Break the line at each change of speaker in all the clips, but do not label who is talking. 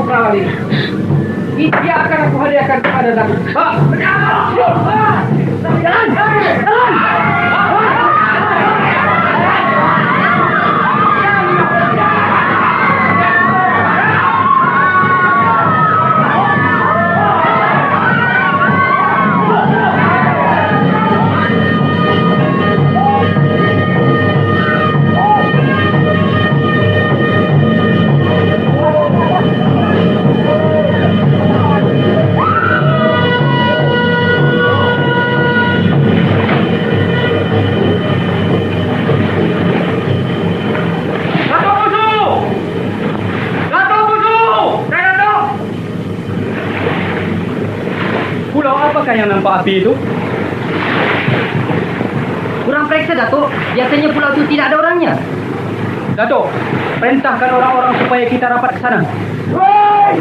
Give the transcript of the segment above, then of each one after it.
Prawali. Ini akan aku hadiahkan kepada Datuk. Yang nampak api itu?
Kurang periksa, Datuk. Biasanya pulau itu tidak ada orangnya.
Datuk, perintahkan orang-orang supaya kita rapat ke sana.
Hei,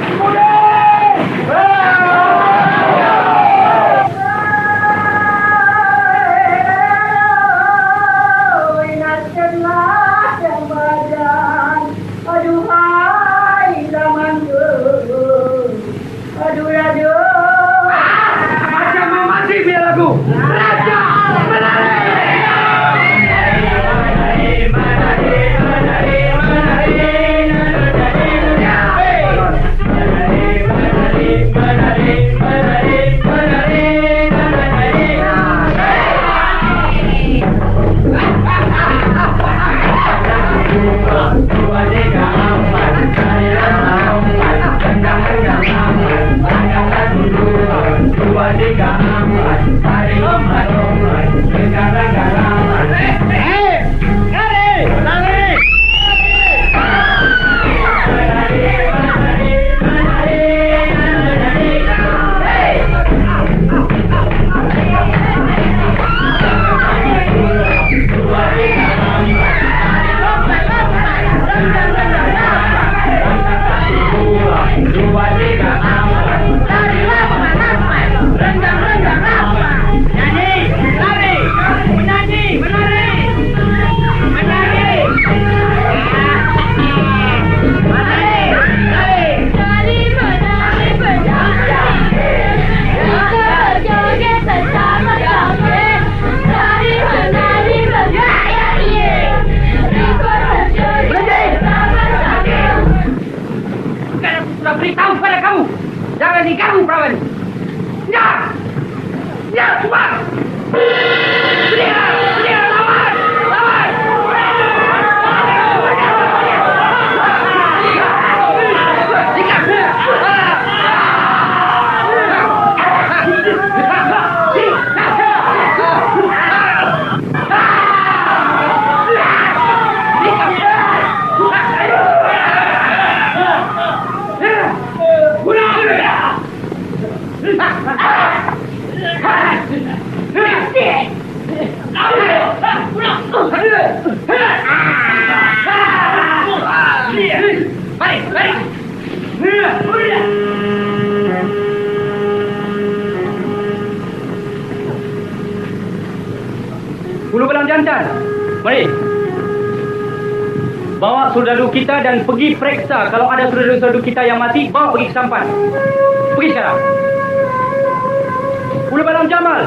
Bulu Belang Jantan, mari. Bawa saudara kita dan pergi periksa. Kalau ada saudara-saudara kita yang mati, bawa pergi ke sampan. Pergi sekarang. Bulu Belang Jamal.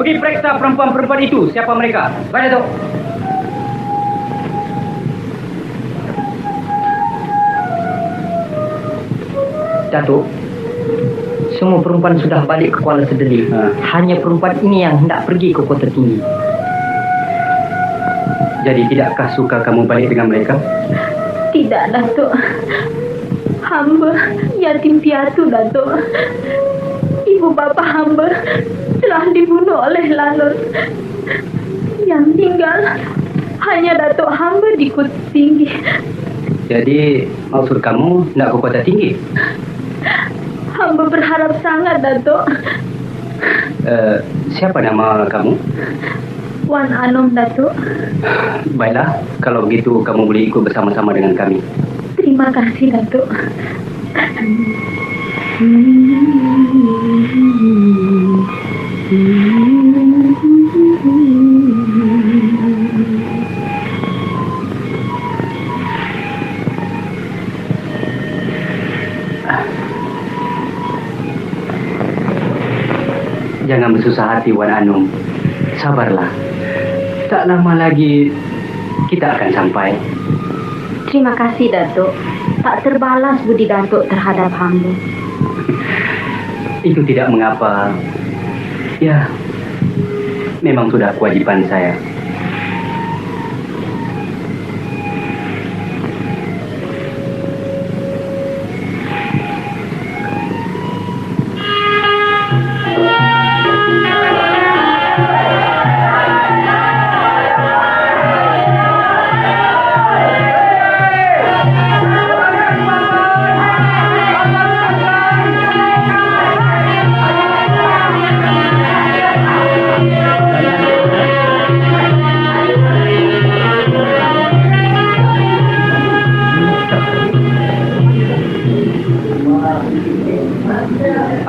Pergi periksa perempuan-perempuan itu. Siapa mereka? Baik, Datuk.
Datuk, semua perempuan sudah balik ke Kuala Sedeli. Hanya perempuan ini yang hendak pergi ke Kota Tinggi.
Jadi tidakkah suka kamu balik dengan mereka?
Tidak, Datuk. Hamba yatim piatu, Datuk. Ibu bapa hamba telah dibunuh oleh Lanut. Yang tinggal hanya Datuk hamba di Kota Tinggi.
Jadi maksud kamu nak ke Kota Tinggi?
Hamba berharap sangat, Datuk.
Siapa nama kamu?
Wan Anom, Datuk.
Baiklah, kalau begitu kamu boleh ikut bersama-sama dengan kami.
Terima kasih, Datuk.
Jangan bersusah hati, Wan Anum. Sabarlah. Tak lama lagi kita akan sampai.
Terima kasih, Datuk. Tak terbalas budi Datuk terhadap hamba.
Itu tidak mengapa. Ya, memang sudah kewajiban saya.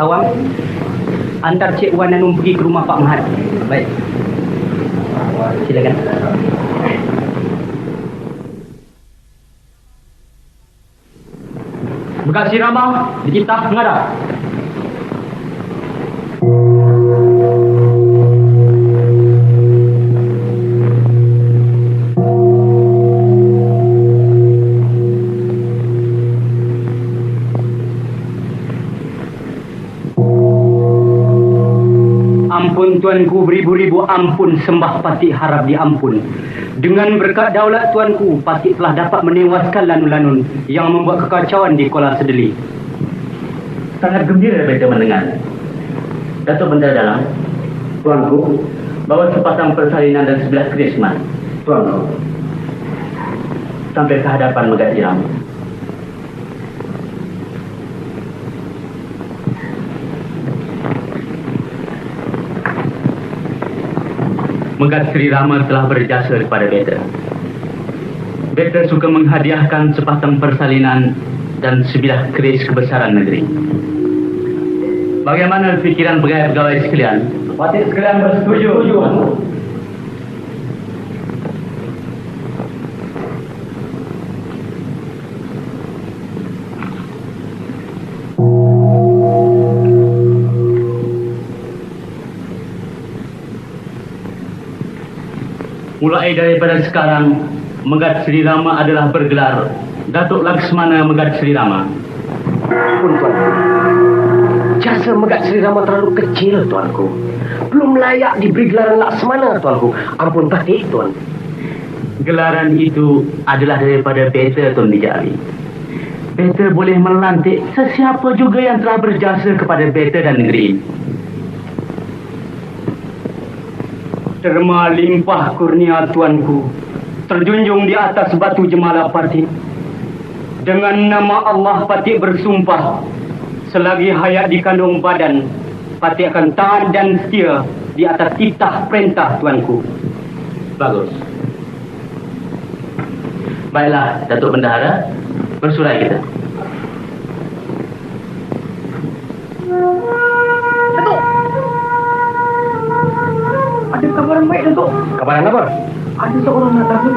Awam, antar Cik Wan Anum pergi ke rumah Pak Mahat. Baik. Silakan. Bekasi Rama, dititah menghadap. Ampun tuanku, beribu-ribu ampun, sembah Patik harap diampun. Dengan berkat daulat tuanku, Patik telah dapat menewaskan lanun-lanun yang membuat kekacauan di Kuala Sedeli.
Sangat gembira beta mendengar. Datuk Bendara Dalam,
Tuanku,
bawa sepasang persalinan dan 11 keris emas
tuanku.
sampai ke hadapan Megat Jiram. Megat Sri Rama telah berjasa kepada beta. Beta suka menghadiahkan sepasang persalinan dan sebilah keris kebesaran negeri. Bagaimana fikiran pegawai-pegawai sekalian?
Patik sekalian bersetuju.
Mulai daripada sekarang, Megat Sri Rama adalah bergelar Datuk Laksmana Megat Sri Rama.
Ampun, tuanku. Jasa Megat Sri Rama terlalu kecil, tuanku. Belum layak diberi gelaran Laksmana, tuanku. Ampun, Patik, tuan.
Gelaran itu adalah daripada beta, Tuan Bijari. Beta boleh melantik sesiapa juga yang telah berjasa kepada beta dan negeri.
Derma limpah kurnia tuanku, terjunjung di atas batu jemala Patik. Dengan nama Allah Patik bersumpah, selagi hayat di kandung badan, Patik akan taat dan setia di atas titah perintah tuanku.
Bagus. Baiklah, Datuk Bendahara, bersurai kita.
Ada kabaran baik, Datuk. Kabaran apa? Ada seorang nak tahu.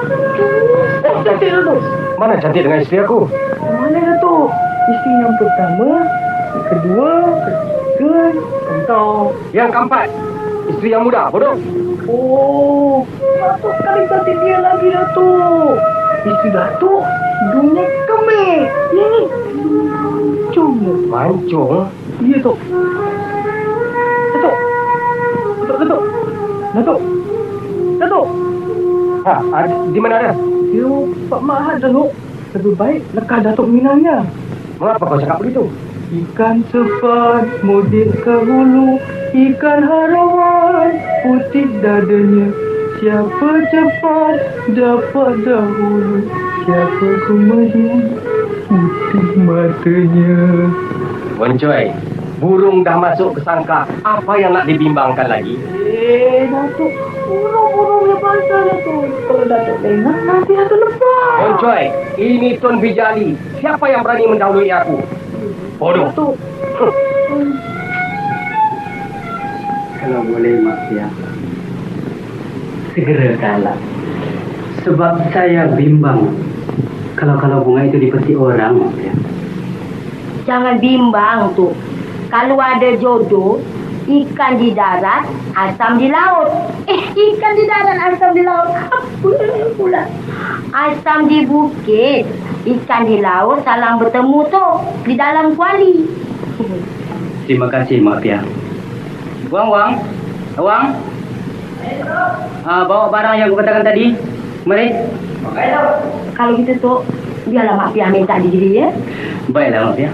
Oh, cantik, Datuk. Mana cantik dengan isteri aku? Mana, Datuk? Isteri yang pertama, yang kedua, ketiga, keempat. Yang keempat, isteri yang muda, bodoh. Oh, Datuk sekali cantik dia lagi, Datuk. Isteri Datuk, hidungnya kemik. Ini, mancung. Mancung? Iya, Datuk. Datuk. Datuk. Datuk. Datuk. Di mana ada? Dia Pak Mahat, Datuk. Lebih baik lekah Datuk minangnya. Mengapa kau cakap begitu? Ikan sepat mudik ke hulu, ikan harawan putih dadanya. Siapa cepat dapat dahulu, siapa kemudian putih matanya. Wancoy, burung dah masuk ke sangkar. Apa yang nak dibimbangkan lagi? Datuk, burung-burungnya pasal, Datuk. Kalau Datuk dengar, nanti aku lepas. Wancoy, ini Tuan Bijali. Siapa yang berani mendahului aku? Bodoh. Datuk.
Kalau boleh, Mak ya, segera kalah. Sebab saya bimbang kalau bunga itu dipetik orang, Mak ya.
Jangan bimbang tuh. Kalau ada jodoh,
Ikan di darat, asam di laut. Ikan di darat, asam di laut. Apa pula? Asam di bukit, ikan di laut saling bertemu tu di dalam kuali.
Terima kasih, Mak Pia. Wang. Bawa barang yang aku katakan tadi. Mari.
Kalau gitu tu, biarlah Mak Pia minta diri ya.
Baiklah, Mak Pia.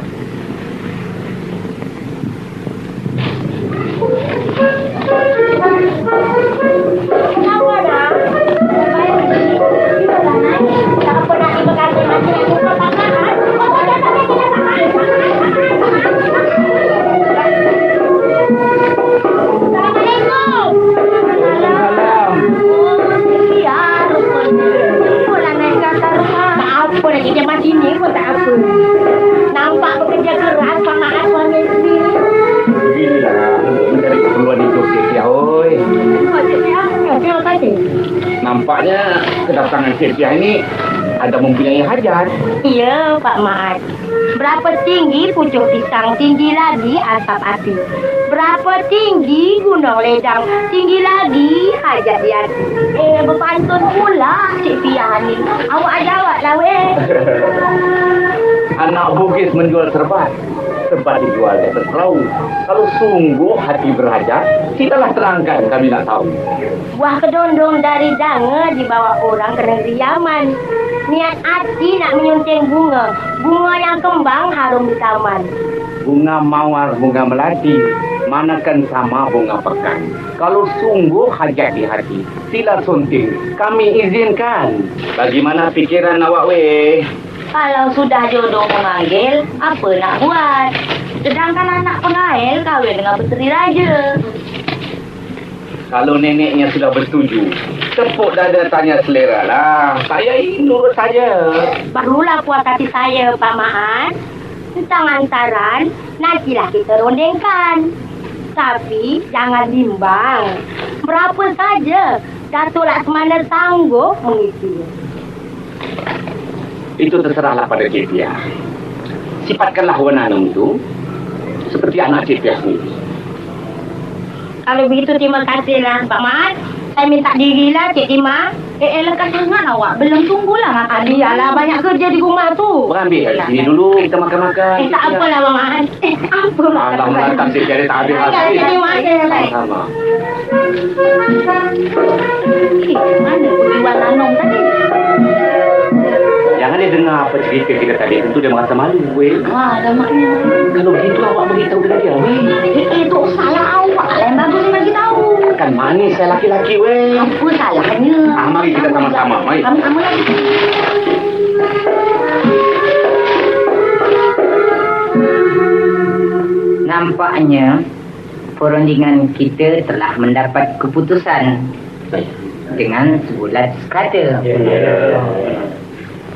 Kenapa dah? Tak apa nak dibekati macam yang sudah pasangan. Assalamualaikum.
Salam.
Ya, rupanya. Pulang naik ke atas rumah. Tak apa nak kerja macam ni pun tak apa. Nampak bekerja keras sama suami sendiri.
Beginilah mencari keperluan hidup Cik Pia, oi.
Terima kasih.
Nampaknya kedatangan Cik Pia ini ada mempunyai hajat.
Ya, Pak Mat. Berapa tinggi pucuk pisang, tinggi lagi asap api. Berapa tinggi gunung ledang, tinggi lagi hajat di hati. Berpantun pula Cik Pia ni. Awak jawablah weh.
Anak Bugis menjual serbat. Serbat dijual di atas perahu. Kalau sungguh hati berhajat, sitalah terangkan, kami nak tahu.
Buah kedondong dari Danga dibawa orang ke negeri Yaman. Niat hati nak menyunting bunga. Bunga yang kembang harum di taman.
Bunga mawar, bunga melati, manakan sama bunga pekan. Kalau sungguh hajat di hati, sila sunting, kami izinkan. Bagaimana pikiran awak weh?
Kalau sudah jodoh memanggil, apa nak buat? Sedangkan anak pengail kahwin dengan peteri raja.
Kalau neneknya sudah bersetuju, tepuk dada tanya selera lah. Saya ini nurut saja.
Barulah puas hati saya, Pak Maan. Tentang antaran, nantilah kita rondengkan. Tapi jangan bimbang. Berapa saja Datuk Laksamana sanggup mengisi.
Itu terserahlah pada Cik Pia. Sifatkanlah wewenang itu seperti anak Cik Pia sendiri.
Kalau begitu terima kasihlah Pak Mat. Saya minta dirilah Cik Tima. Lekas dengan awak. Belum tunggulah makan. Biarlah banyak kerja di rumah tu.
Berambil kat sini dulu, kita makan-makan.
Tak apalah Pak Mat. Apa
Alah, melantang Cik Pia dia tak habis hasil.
Terima kasih.
Sama.
Mana penjual nanong tadi?
Jangan dia dengar apa cerita kita tadi. Tentu dia merasa malu, weh.
Ada maknya.
Kalau begitu awak beritahu dengan dia, weh.
Itu salah awak. Yang bagus bagi tahu.
Kan manis saya laki-laki, weh.
Apa salahnya?
Mari kita sama-sama, mari.
Kamu lagi.
Nampaknya perundingan kita telah mendapat keputusan dengan sebulat sekata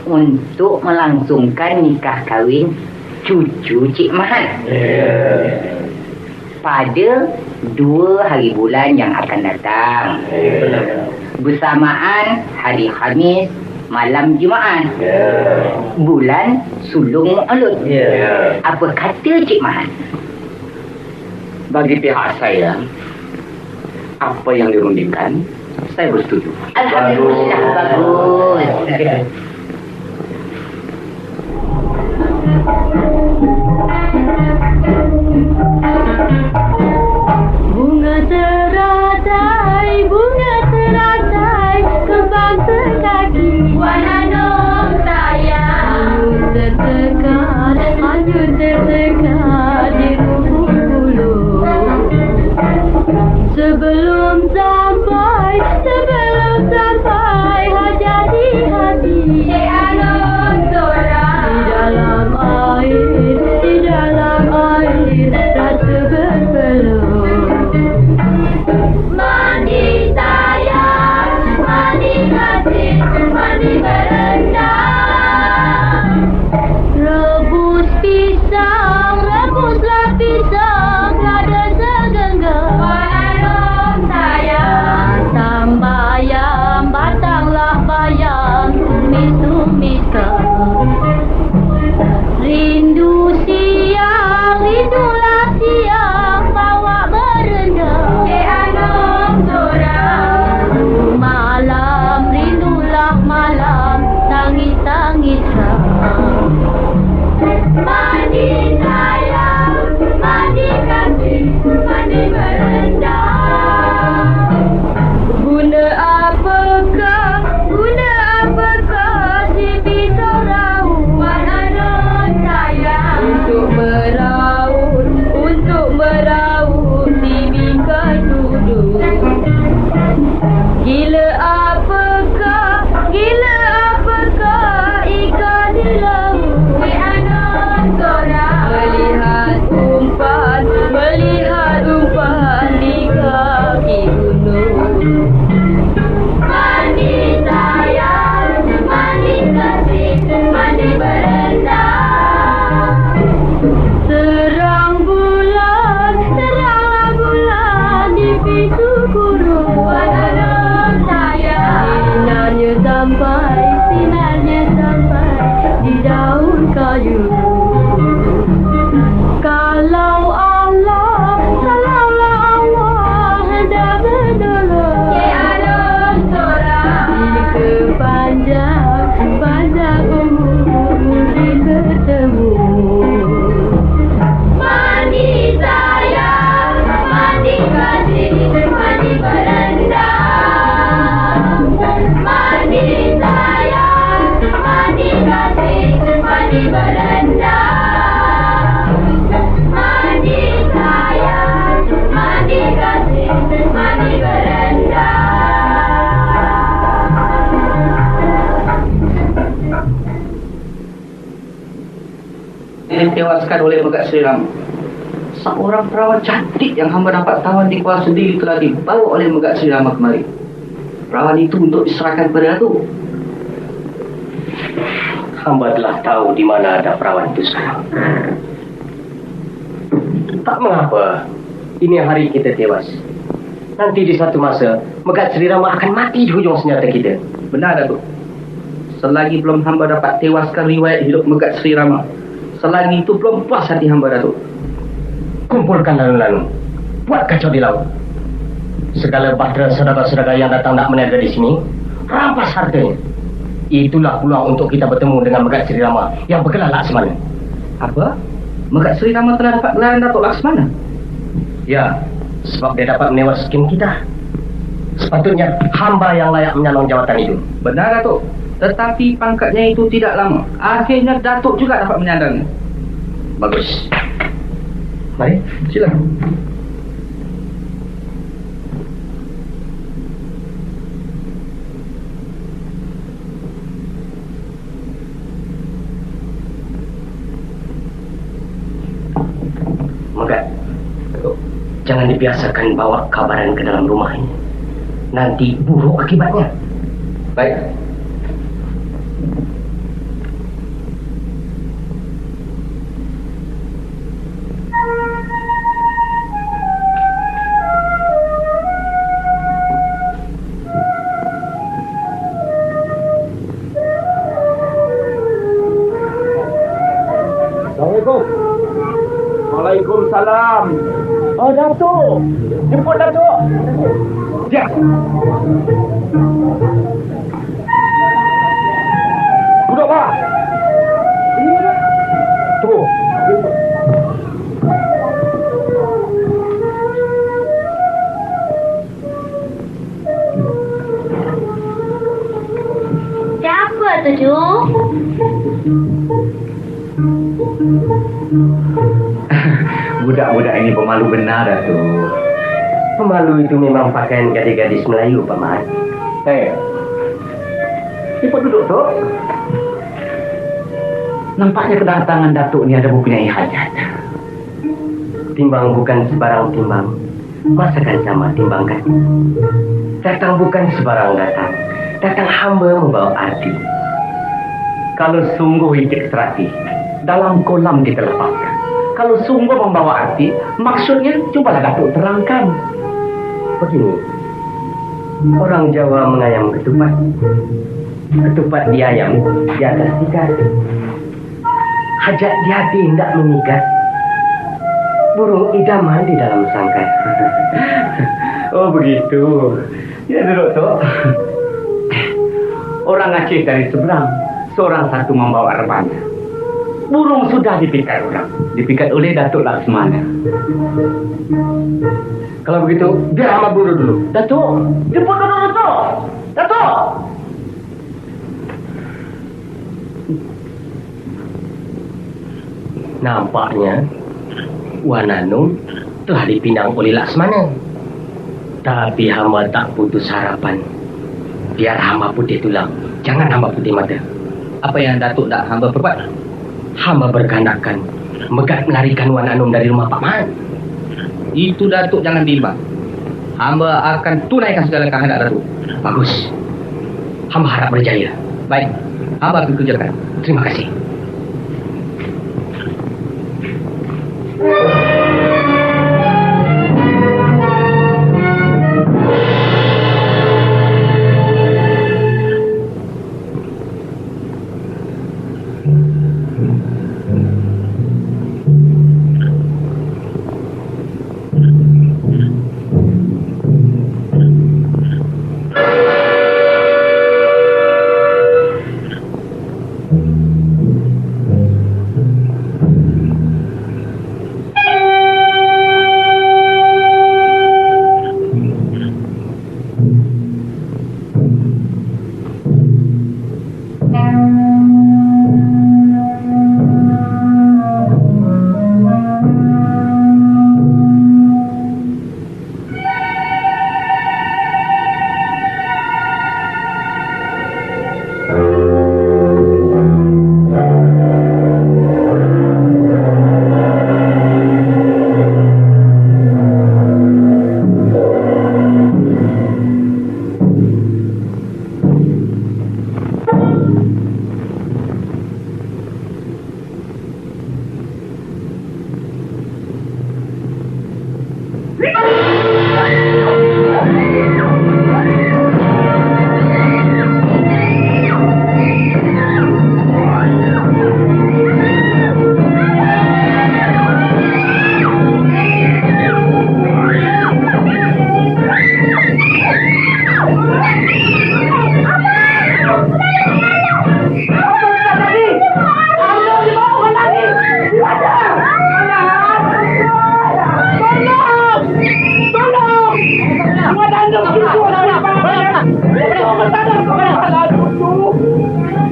untuk melangsungkan nikah kahwin cucu Cik Mahan pada 2 hari bulan yang akan datang, bersamaan hari Khamis malam Jumaat, bulan sulung Mu'alud. Apa kata Cik Mahan?
Bagi pihak saya, apa yang dirundingkan, saya bersetuju.
Alhamdulillah, bagus.
Bunga teratai, kembang sekaki. Warna nom sayang. Hanyut tertekan di rumput bulu. Sebelum sampai hajat di hati. Di dalam air, rasa berpeluh. Mandi sayang, mandi kasih, mandi berendam. Rebuslah pisang, ada segenggam. Sayang, sampai, sinarnya sampai di daun kayu. Kalau Allah, kalaulah Allah hendak menolong, jika panjang umur mungkin bertemu. Mandi sayang, mandi kasih, mandi berendam. Mandi sayang, mandi kasih, mandi berendam. Mandi sayang, mandi kasih, mandi berendam.
Ditewaskan oleh Megat Sri Rama. Seorang perawan cantik yang hamba dapat tawan di kuala sendiri telah dibawa oleh Megat Sri Rama kemari. Perawan itu untuk diserahkan kepada Datuk.
Hamba telah tahu di mana ada perawan itu sekarang. Tak mengapa. Ini hari kita tewas. Nanti di satu masa, Megat Sri Rama akan mati di hujung senjata kita.
Benar, Datuk. Selagi belum hamba dapat tewaskan riwayat hidup Megat Sri Rama, selagi itu belum puas hati hamba, Datuk.
Kumpulkan lalu-lalu. Buat kacau di laut. Segala bahtera saudara-saudara yang datang nak meniaga di sini, rampas hartanya. Itulah peluang untuk kita bertemu dengan Megat Sri Rama yang bergelar Laksmana.
Apa? Megat Sri Rama telah dapat gelaran Datuk Laksmana?
Ya, sebab dia dapat menewaskan kita. Sepatutnya hamba yang layak menyalon jawatan itu.
Benar, Datuk. Tetapi pangkatnya itu tidak lama. Akhirnya Datuk juga dapat menyandangnya.
Bagus. Mari,
silakan.
Megat, jangan dibiasakan bawa kabaran ke dalam rumah ini. Nanti buruk akibatnya.
Baik.
Waalaikumsalam. Oh, Datuk. Jemput Datuk. Ya. Duduk, Pak. Tunggu.
Siapa tu, Ju?
Budak-budak ini pemalu benar, Datuk. Pemalu itu memang pakaian gadis-gadis Melayu, Pak Mat. Cepat duduk, Tok.
Nampaknya kedatangan Datuk ni ada mempunyai hajat.
Timbang bukan sebarang timbang. Masakan sama timbangkan. Datang bukan sebarang datang. Datang hamba membawa arti.
Kalau sungguh ikut serati, dalam kolam kita lepaskan. Kalau sungguh membawa arti, maksudnya cubalah Datuk terangkan.
Begini, orang Jawa mengayam ketupat. Ketupat diayam di atas tikar. Hajat di hati hendak memikat. Burung idaman di dalam sangkar.
Oh begitu. Ya duduk, Tok. Orang Aceh dari seberang, seorang satu membawa rebana. Burung sudah dipikat orang. Dipikat oleh Datuk Laksmana.
Kalau begitu, biar hamba buru dulu.
Datuk, jemput dulu, Datuk. Datuk.
Nampaknya Wananum telah dipinang oleh Laksmana. Tapi hamba tak putus harapan. Biar hamba putih tulang, jangan hamba putih mata.
Apa yang Datuk nak hamba perbuat?
Hamba berkehendakkan Megat melarikan Wananum dari rumah Pak Mat.
Itu Datuk jangan bimbang. Hamba akan tunaikan segala kehendak Datuk.
Bagus. Hamba harap berjaya.
Baik, hamba akan kerjakan.
Terima kasih.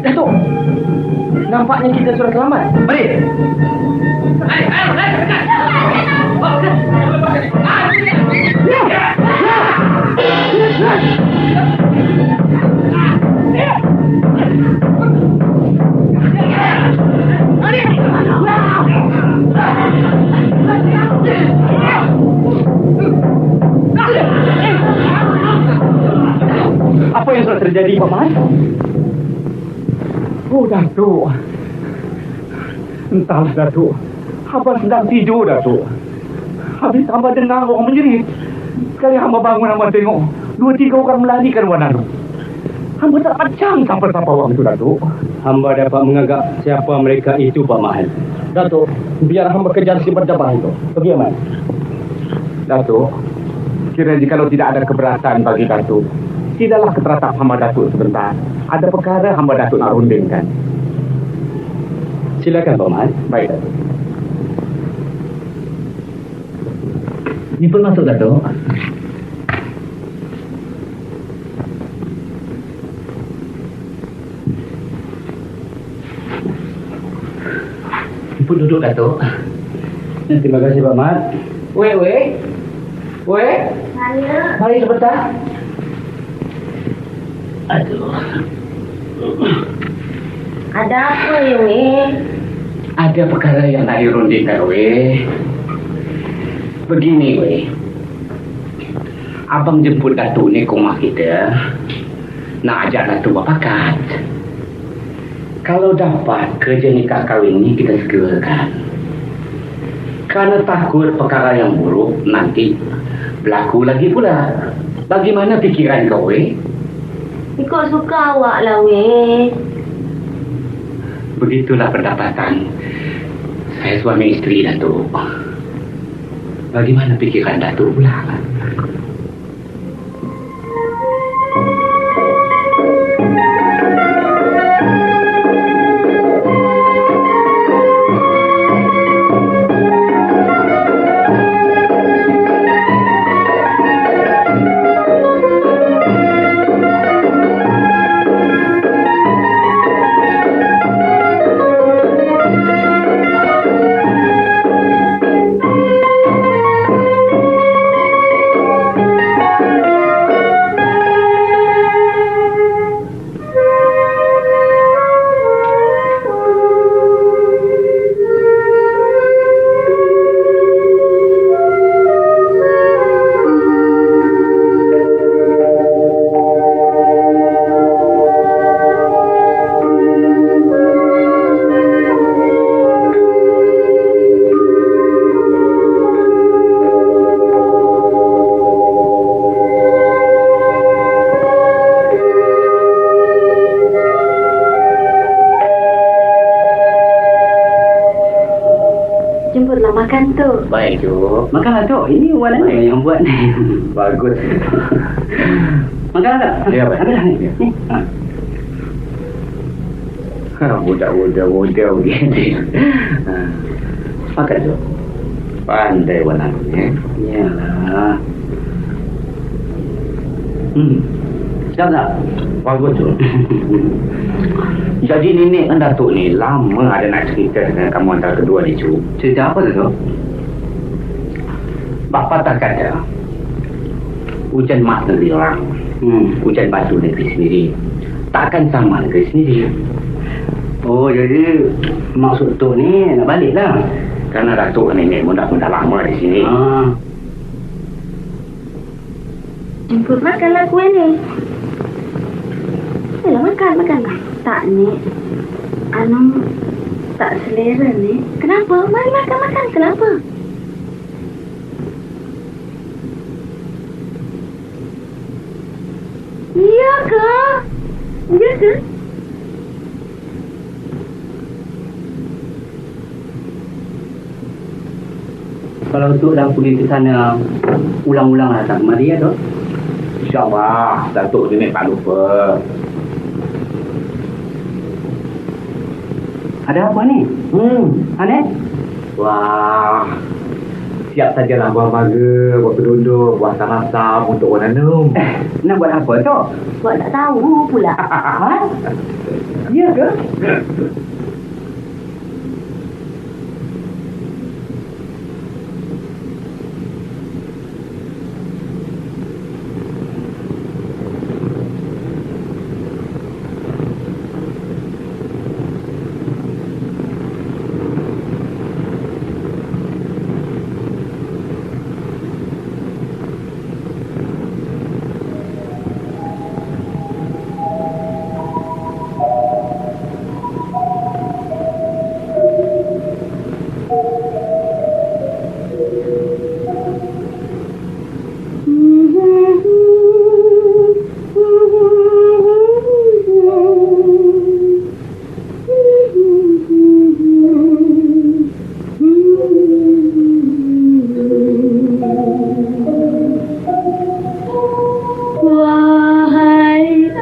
Datuk, nampaknya kita sudah selamat. Mari.
Apa yang sudah terjadi, Paman?
Oh, Datuk. Entahlah, Datuk. Hamba sedang tidur, Datuk. Habis hamba dengar orang menjerit. Sekali hamba bangun, hamba tengok 2-3 orang melarikan wanita. Hamba tak macam siapa-siapa orang itu, Datuk.
Hamba dapat mengagak siapa mereka itu, Paman.
Datuk, biar hamba kejar si berjabah itu. Pergi, Aman. Datuk, kira jikalau tidak ada keberatan bagi Datuk, tidaklah keteratap hamba Datuk sebentar. Ada perkara hamba Datuk nak rundingkan.
Silakan, Paman.
Baik, Datuk.
Ini pun masuk, Datuk. Ibu duduk, Datuk.
Terima kasih, Paman.
Weh. Mari sebentar.
Aduh.
Ada apa ya, weh?
Ada perkara yang nak dirundingkan, weh. Begini, weh. Abang jemput Datuk ni ke rumah kita. Nak ajak Datuk berpakat. Kalau dapat kerja nikah kahwin ni kita segerakan. Kerana takut perkara yang buruk nanti berlaku lagi pula. Bagaimana fikiran kau, weh?
Ikut suka awak lah, weh.
Begitulah pendapatan saya suami isteri, Datuk. Bagaimana fikiran Datuk pula?
Jemputlah makan tu.
Baik, Cuk.
Makanlah, Tok. Ini Wan Ana yang buat ni.
Bagus.
Makanlah, Tok.
Ya, baik.
Ambillah ni. Ni.
Budak begini. Makan, Cuk. Pandai Wan Ana, ya.
Yalah.
Sedap tak? Bagus tu. Jadi nenek kan Datuk ni lama ada nak cerita dengan kamu antara kedua ni, Cuk. Cerita apa tu? Bapa tak kata hujan mak negeri orang, hujan batu negeri sendiri takkan sama negeri sendiri. Oh, jadi maksud tu ni nak balik lah. Kerana Datuk nenek mudah-mudah lama di sini.
Jemput makanlah kue ni. Ayolah makan. Tak ni, Anam tak selera ni. Kenapa? Mari makan. Kenapa? Iya ke?
Kalau untuk dah pergi ke sana ulang-ulang lah tak kemari ya tu. InsyaAllah Datuk nenek tak lupa. Ada apa ni? Aneh? Wah, siap sajalah buah mangga, buah keduduk, buah samasam untuk orang nanum. Nak buat apa tu?
Buat tak tahu pula.
Ya ke?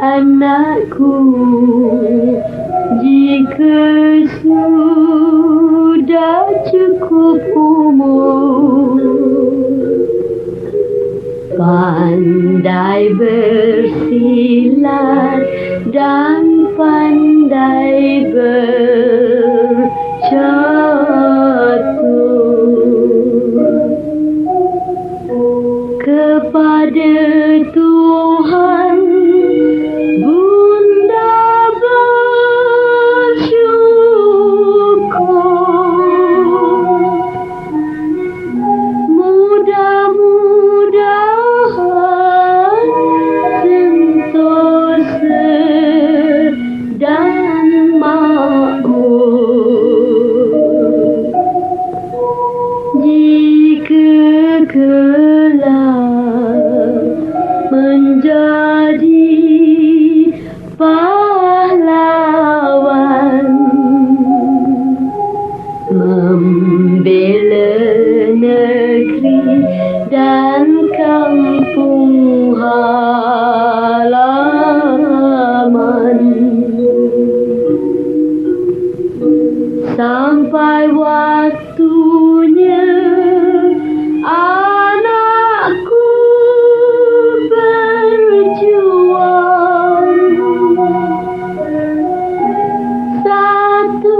Anakku, jika sudah cukup umur, pandai bersilat dan pandai bercatur kepada Tuhan. Bunda bersyukur, mudah-mudahan sentosa dan makmur. Jika kelak menjadi pahlawan, membela negeri dan kampung halaman, sampai waktunya anakku berjuang. Satu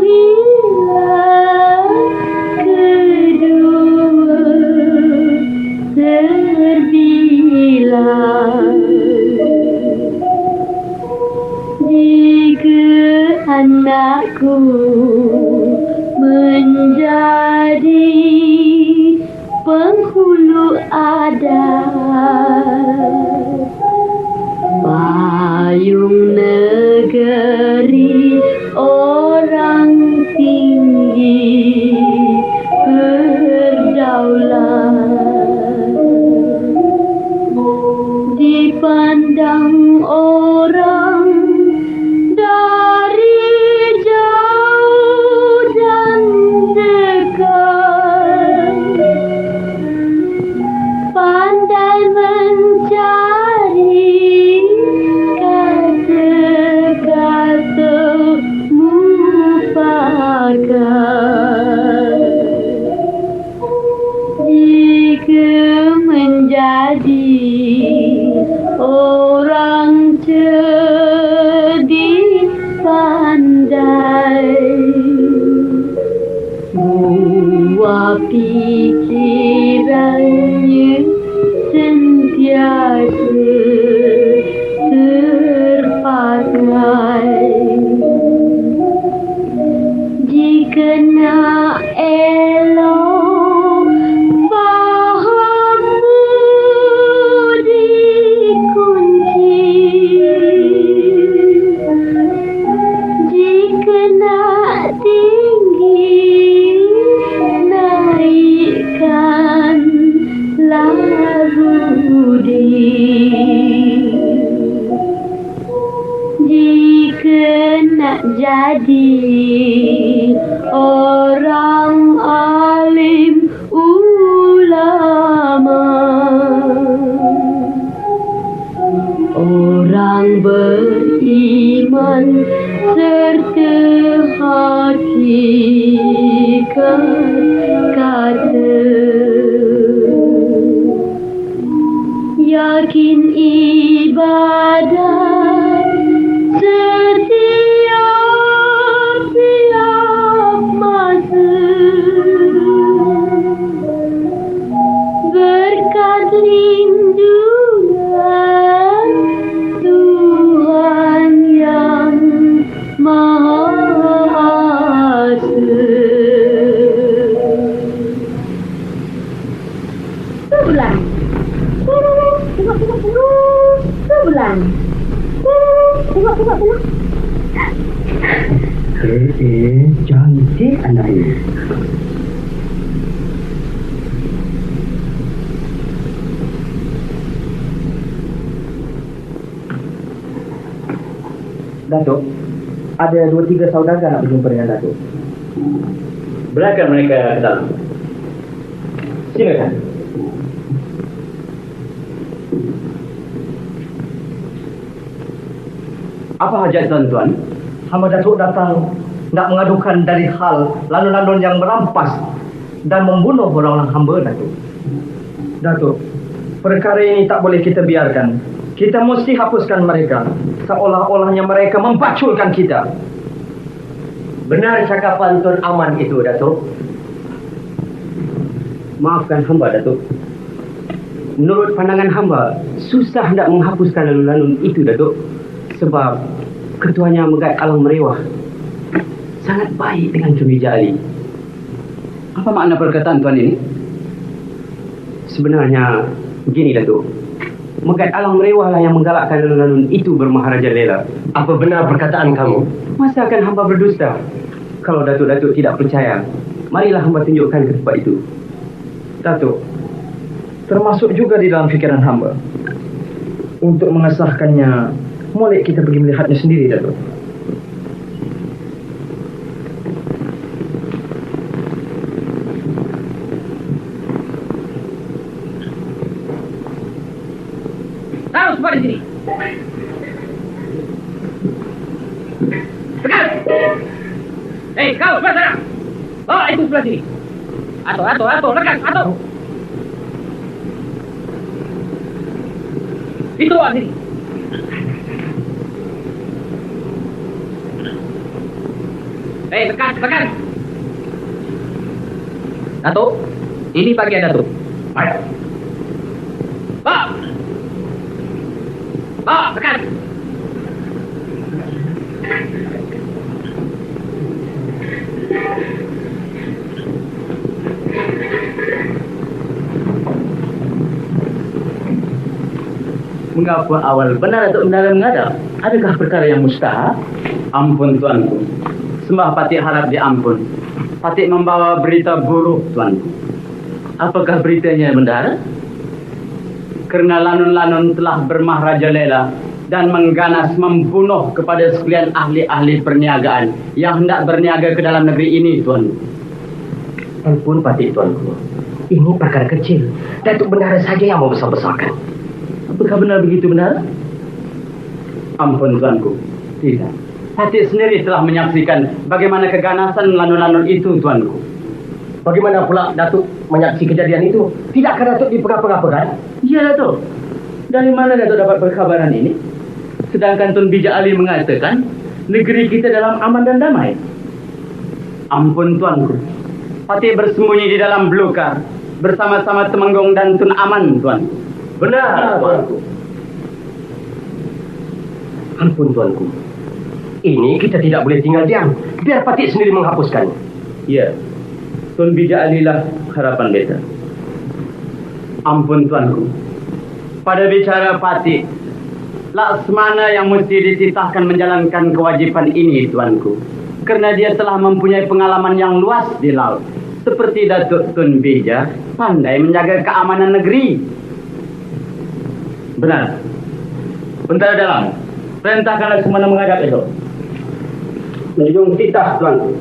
hilang, kedua terbilang. Jika anakku menjadi penghulu adat, payung negeri orang tinggi berdaulat, dipandang orang dari jauh dan dekat, pandai mencari kata-kata pikirannya sentiasa terpakai. Jika nak elok fahammu dikunci, jika nak tinggi naikkanlah budi, jika nak jadi orang alim ulama, orang beriman serta hakikat kata, yakin ibadat setiap masa, berkat lindungan Tuhan yang Maha Asa. Sebulan. Sebulan. Tengok.
Cantik anak ini.
Datuk, ada 2-3 saudagar nak berjumpa dengan Datuk.
Belakang mereka ke dalam.
Silakan.
Apa hajat tuan-tuan?
Hamba Datuk datang nak mengadukan dari hal lanun-lanun yang merampas dan membunuh orang-orang hamba, Datuk. Datuk, perkara ini tak boleh kita biarkan. Kita mesti hapuskan mereka, seolah-olahnya mereka membaculkan kita.
Benar cakapan Tuan Aman itu, Datuk. Maafkan hamba, Datuk. Menurut pandangan hamba, susah nak menghapuskan lanun-lanun itu, Datuk. Sebab ketuanya Megat Alang Merewah sangat baik dengan Cumi Jali. Apa makna perkataan Tuan ini? Sebenarnya begini, Datuk. Megat Alang Merewah lah yang menggalakkan lanun-lanun itu bermaharajalela. Apa benar perkataan kamu? Masa akan hamba berdusta? Kalau Datuk-Datuk tidak percaya, marilah hamba tunjukkan ke tempat itu.
Datuk, termasuk juga di dalam fikiran hamba. Untuk mengesahkannya, boleh kita pergi melihatnya sendiri, Datuk.
Taruh semua di sini. Tekan! Hei, kau sebelah sana. Bawa itu sebelah sini. Atur, lekas, atur. Itu bawa sini. Hei, tekan. Datuk, ini bagian Datuk. Baik. Bawa, tekan. Mengapa awal benar Datuk Menara menghadap? Adakah perkara yang mustahil? Ampun tuanku. Sembah Patik harap diampun. Patik membawa berita buruk tuanku. Apakah beritanya bendahara? Kerana lanun-lanun telah bermaharajalela dan mengganas membunuh kepada sekalian ahli-ahli perniagaan yang hendak berniaga ke dalam negeri ini, tuan.
Ampun, Patik tuanku. Ini perkara kecil. Datuk Bendahara saja yang mau besar-besarkan.
Apakah benar begitu, benar? Ampun, tuanku. Tidak. Patik sendiri telah menyaksikan bagaimana keganasan lanun-lanun itu, tuanku.
Bagaimana pula Datuk menyaksi kejadian itu? Tidakkah Datuk diperkara-perkarakan?
Ya, Datuk. Dari mana Datuk dapat perkabaran ini? Sedangkan Tun Bijak Ali mengatakan negeri kita dalam aman dan damai. Ampun tuanku.
Patih bersembunyi di dalam belukar bersama-sama Temenggung dan Tun Aman, Tuan.
Benar, tuanku. Ampun, tuanku. Ini kita tidak boleh tinggal diam. Biar Patih sendiri menghapuskannya.
Ya, Tun Bija Alilah harapan beta. Ampun, Tuanku. Pada bicara Patih, Laksmana yang mesti dititahkan menjalankan kewajipan ini, Tuanku. Karena dia telah mempunyai pengalaman yang luas di laut. Seperti Datuk Tun Bija, pandai menjaga keamanan negeri. Benar. Bentara dalam, perintahkan Laksmana menghadap esok. Menjunjung titah, Tuanku.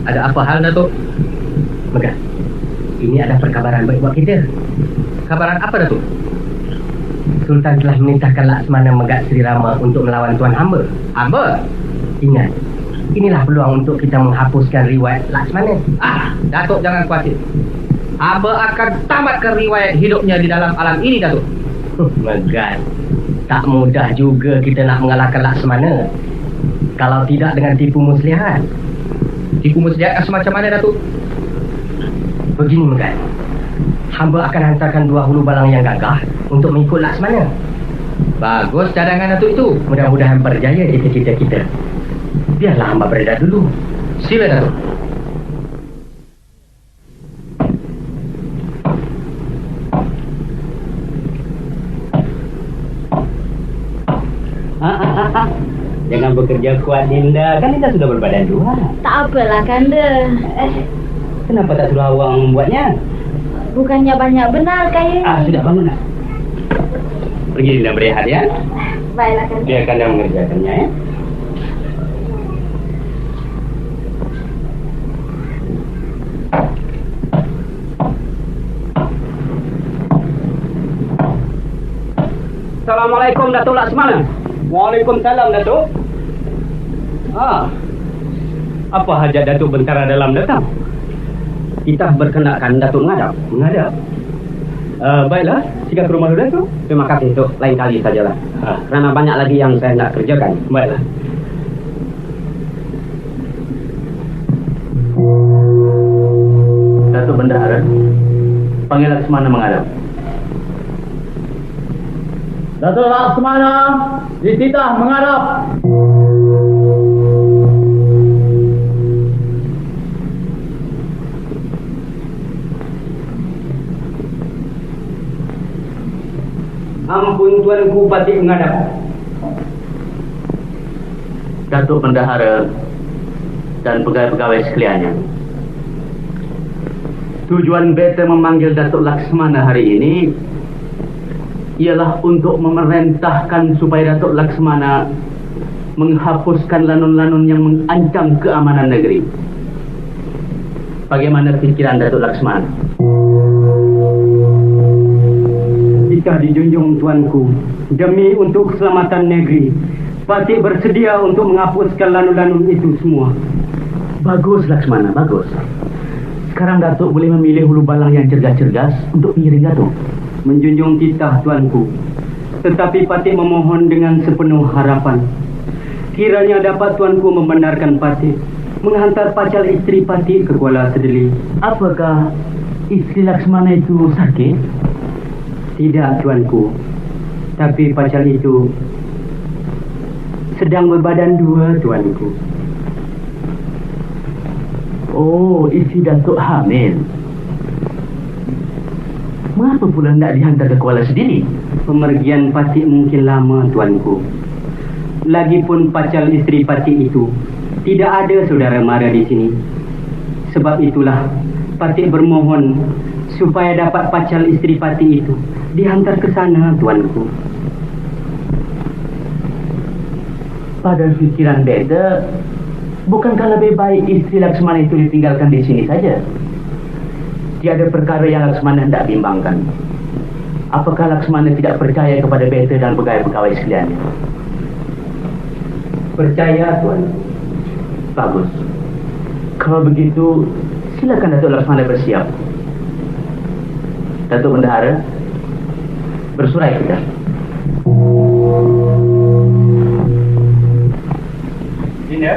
Ada apa hal, Datuk? Megah, ini ada perkabaran baik buat kita. Kabaran apa, Datuk? Sultan telah menitahkan Laksmana Megat Sri Rama untuk melawan Tuan Hamba. Hamba? Ingat, inilah peluang untuk kita menghapuskan riwayat Laksmana.
Datuk jangan khawatir. Hamba akan tamatkan riwayat hidupnya di dalam alam ini, Datuk.
Megat, tak mudah juga kita nak mengalahkan Laksmana. Kalau tidak dengan tipu muslihat.
Tipu muslihat semacam mana, Datuk?
Begini, Megat. Hamba akan hantarkan 2 hulu balang yang gagah untuk mengikut Laksmana.
Bagus cadangan Datuk itu.
Mudah-mudahan berjaya cita-cita kita. Biarlah hamba beredar dulu.
Sila, Datuk.
Jangan bekerja kuat, Dinda. Kan Dinda sudah berbadan 2.
Tak apalah, Kanda.
Kenapa tak suruh awak membuatnya?
Bukannya banyak benar kayaknya.
Sudah bangun nak. Pergi Dinda berehat ya.
Baiklah, Kanda.
Biar Kanda mengerjakannya ya. Assalamualaikum, Datuk Laksmana. Waalaikumsalam, Datuk. Apa hajat Datuk Bentara dalam datang? Kita berkenakan Datuk menghadap. Menghadap? Baiklah, jika ke rumah dulu, Datuk. Terima kasih, Datuk. Lain kali sajalah. Kerana banyak lagi yang saya nak kerjakan. Baiklah. Datuk Bendahara, panggil Laksmana menghadap. Datuk Laksmana, dititah menghadap. Ampun, Tuanku Patih menghadap. Datuk Bendahara dan pegawai-pegawai sekaliannya. Tujuan beta memanggil Datuk Laksmana hari ini ialah untuk memerintahkan supaya Datuk Laksmana menghapuskan lanun-lanun yang mengancam keamanan negeri. Bagaimana fikiran Datuk Laksmana? Jika dijunjung, Tuanku, demi untuk keselamatan negeri, Patih bersedia untuk menghapuskan lanun-lanun itu semua. Bagus, Laksmana, bagus. Sekarang Datuk boleh memilih hulu balang yang cergas-cergas untuk mengiring Datuk. Menjunjung titah, Tuanku. Tetapi Patih memohon dengan sepenuh harapan. Kiranya dapat Tuanku membenarkan Patih menghantar pacal isteri Patih ke Kuala Sedeli. Apakah isteri Laksmana itu sakit? Tidak, Tuanku. Tapi pacal itu sedang berbadan 2, Tuanku. Oh, isteri Datuk hamil. Mengapa pula tidak dihantar ke Kuala Sedili? Pemergian Patih mungkin lama, Tuanku. Lagipun pacal isteri Patih itu tidak ada saudara mara di sini. Sebab itulah Patih bermohon supaya dapat pacal isteri Patih itu dihantar ke sana, Tuanku. Pada fikiran beta, bukankah lebih baik isteri Laksmana itu ditinggalkan di sini saja? Tiada perkara yang Laksmana tidak bimbangkan. Apakah Laksmana tidak percaya kepada beta dan pegawai-pegawai sekalian? Percaya, Tuan. Bagus. Kalau begitu, silakan Datuk Laksmana bersiap. Datuk Bendahara, bersurai kita.
Dinda?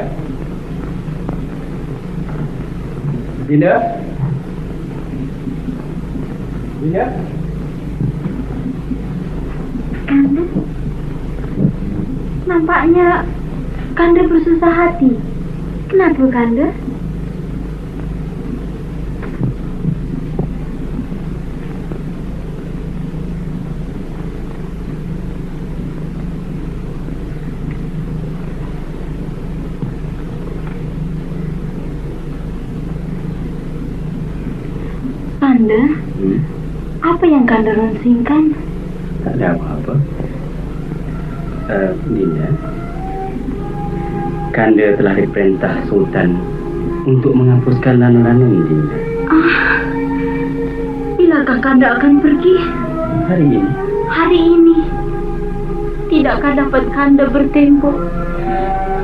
Dinda? Dinda?
Kanda, nampaknya Kanda bersusah hati. Kenapa Kanda? Kanda, apa yang Kanda ronsingkan?
Tak ada apa-apa. Dinda, Kanda telah diperintah Sultan untuk menghapuskan lanun-lanun, Dinda.
Bilakah Kanda akan pergi?
Hari ini.
Hari ini. Tidakkah dapat Kanda bertempo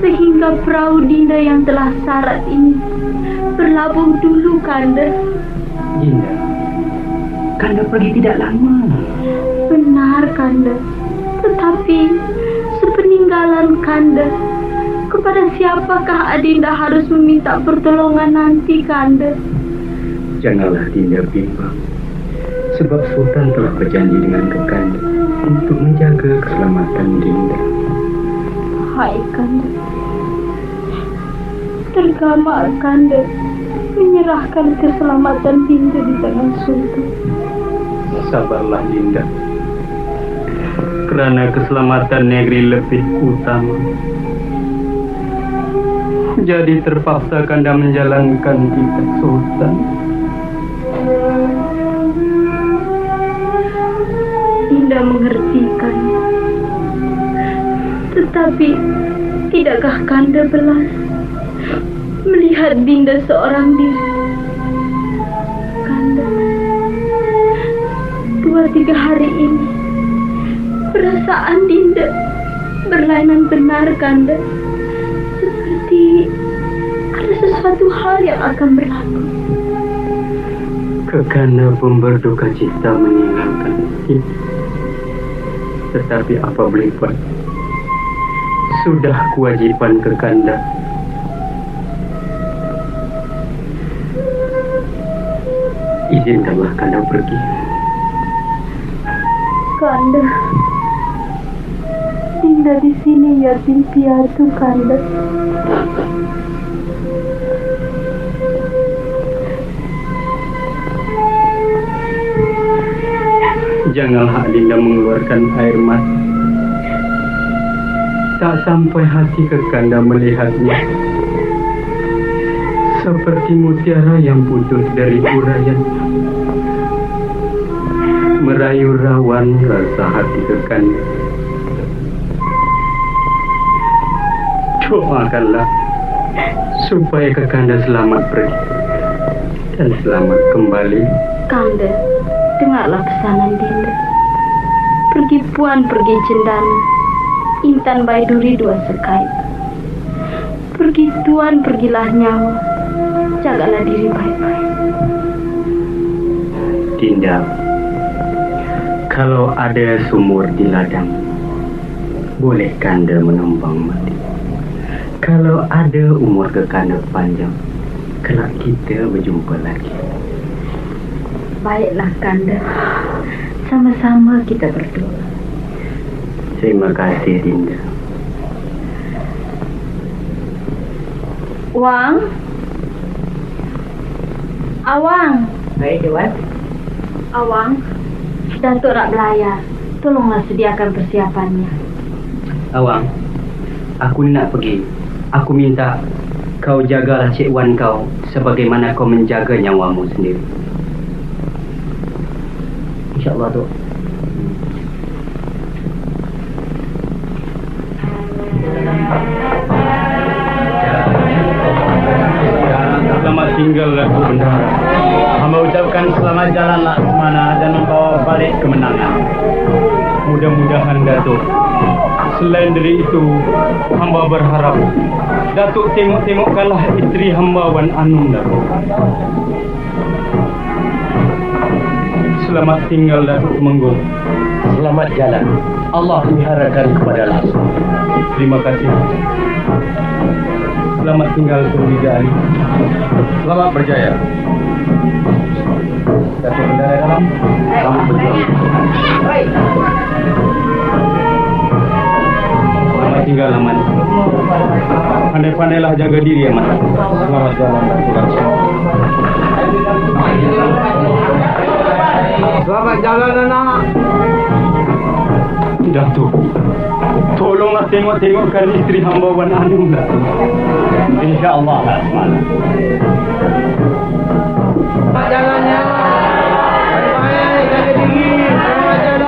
sehingga perahu Dinda yang telah syarat ini berlabuh dulu, Kanda?
Dinda, Kanda pergi tidak lama.
Benar, Kanda. Tetapi sepeninggalan Kanda, kepada siapakah Adinda harus meminta pertolongan nanti, Kanda?
Janganlah Dinda bimbang. Sebab Sultan telah berjanji dengan Kekanda untuk menjaga keselamatan Dinda.
Hai, Kanda. Tergamak Kanda menyerahkan keselamatan Dinda di tangan Sultan.
Sabarlah Dinda. Kerana keselamatan negeri lebih utama. Jadi terpaksa Kanda menjalankan titah Sultan.
Dinda mengerti, Kanda. Tetapi tidakkah Kanda belas melihat Dinda seorang diri? Kanda, 2-3 hari ini perasaan Dinda berlainan benar, Kanda. Seperti ada sesuatu hal yang akan berlaku.
Kekanda pun berduka cita meninggalkan kita. Tetapi apa boleh buat? Sudah kewajiban Kekanda. Izinkanlah Kanda pergi.
Kanda, Dinda di sini yatim piatu, Kanda.
Janganlah Dinda mengeluarkan air mata. Tak sampai hati Kekanda melihatnya. Seperti mutiara yang putus dari uraian. Merayu rawan rasa hati Kekanda. Doakanlah supaya Kekanda selamat pergi dan selamat kembali.
Kanda, dengarlah pesanan Dinda. Pergi puan, pergi cendana. Intan Baiduri 2 sekai. Pergi tuan, pergilah nyawa. Jagalah diri baik-baik.
Dinda, kalau ada sumur di ladang, boleh Kanda menumpang mati. Kalau ada umur Kekanda panjang, kelak kita berjumpa lagi.
Baiklah, Kanda. Sama-sama kita berdoa.
Terima kasih, Dinda.
Wang? Awang?
Baik, Dewan.
Awang, Datuk Rak Belayar. Tolonglah sediakan persiapannya.
Awang, aku ni nak pergi. Aku minta kau jagalah Cik Wan kau sebagaimana kau menjaga nyawamu sendiri. InsyaAllah, Tok. Selamat tinggal, Datuk Bendahara. Hamba ucapkan selamat jalan Laksmana dan membawa balik kemenangan. Mudah-mudahan, Datuk. Selain dari itu, hamba berharap Datuk tengok-tengokkanlah isteri hamba Wan Anum, Datuk. Selamat tinggal Datuk Temenggung.
Selamat jalan. Allah peliharakan kepada Las.
Terima kasih. Selamat tinggal Surya Ali.
Selamat berjaya. Datuk Bendara dalam.
Selamat berjuang.
Selamat tinggal Aman. Pandai-pandailah jaga diri Aman.
Selamat jalan Datuk Langsung. Selamat jalan anak.
Datuk, tolonglah tengok-tengokkan isteri hamba Wan Anum, Datuk. InsyaAllah, Asman.
Selamat jalannya. Baik-baik, jaga diri. Selamat jalan.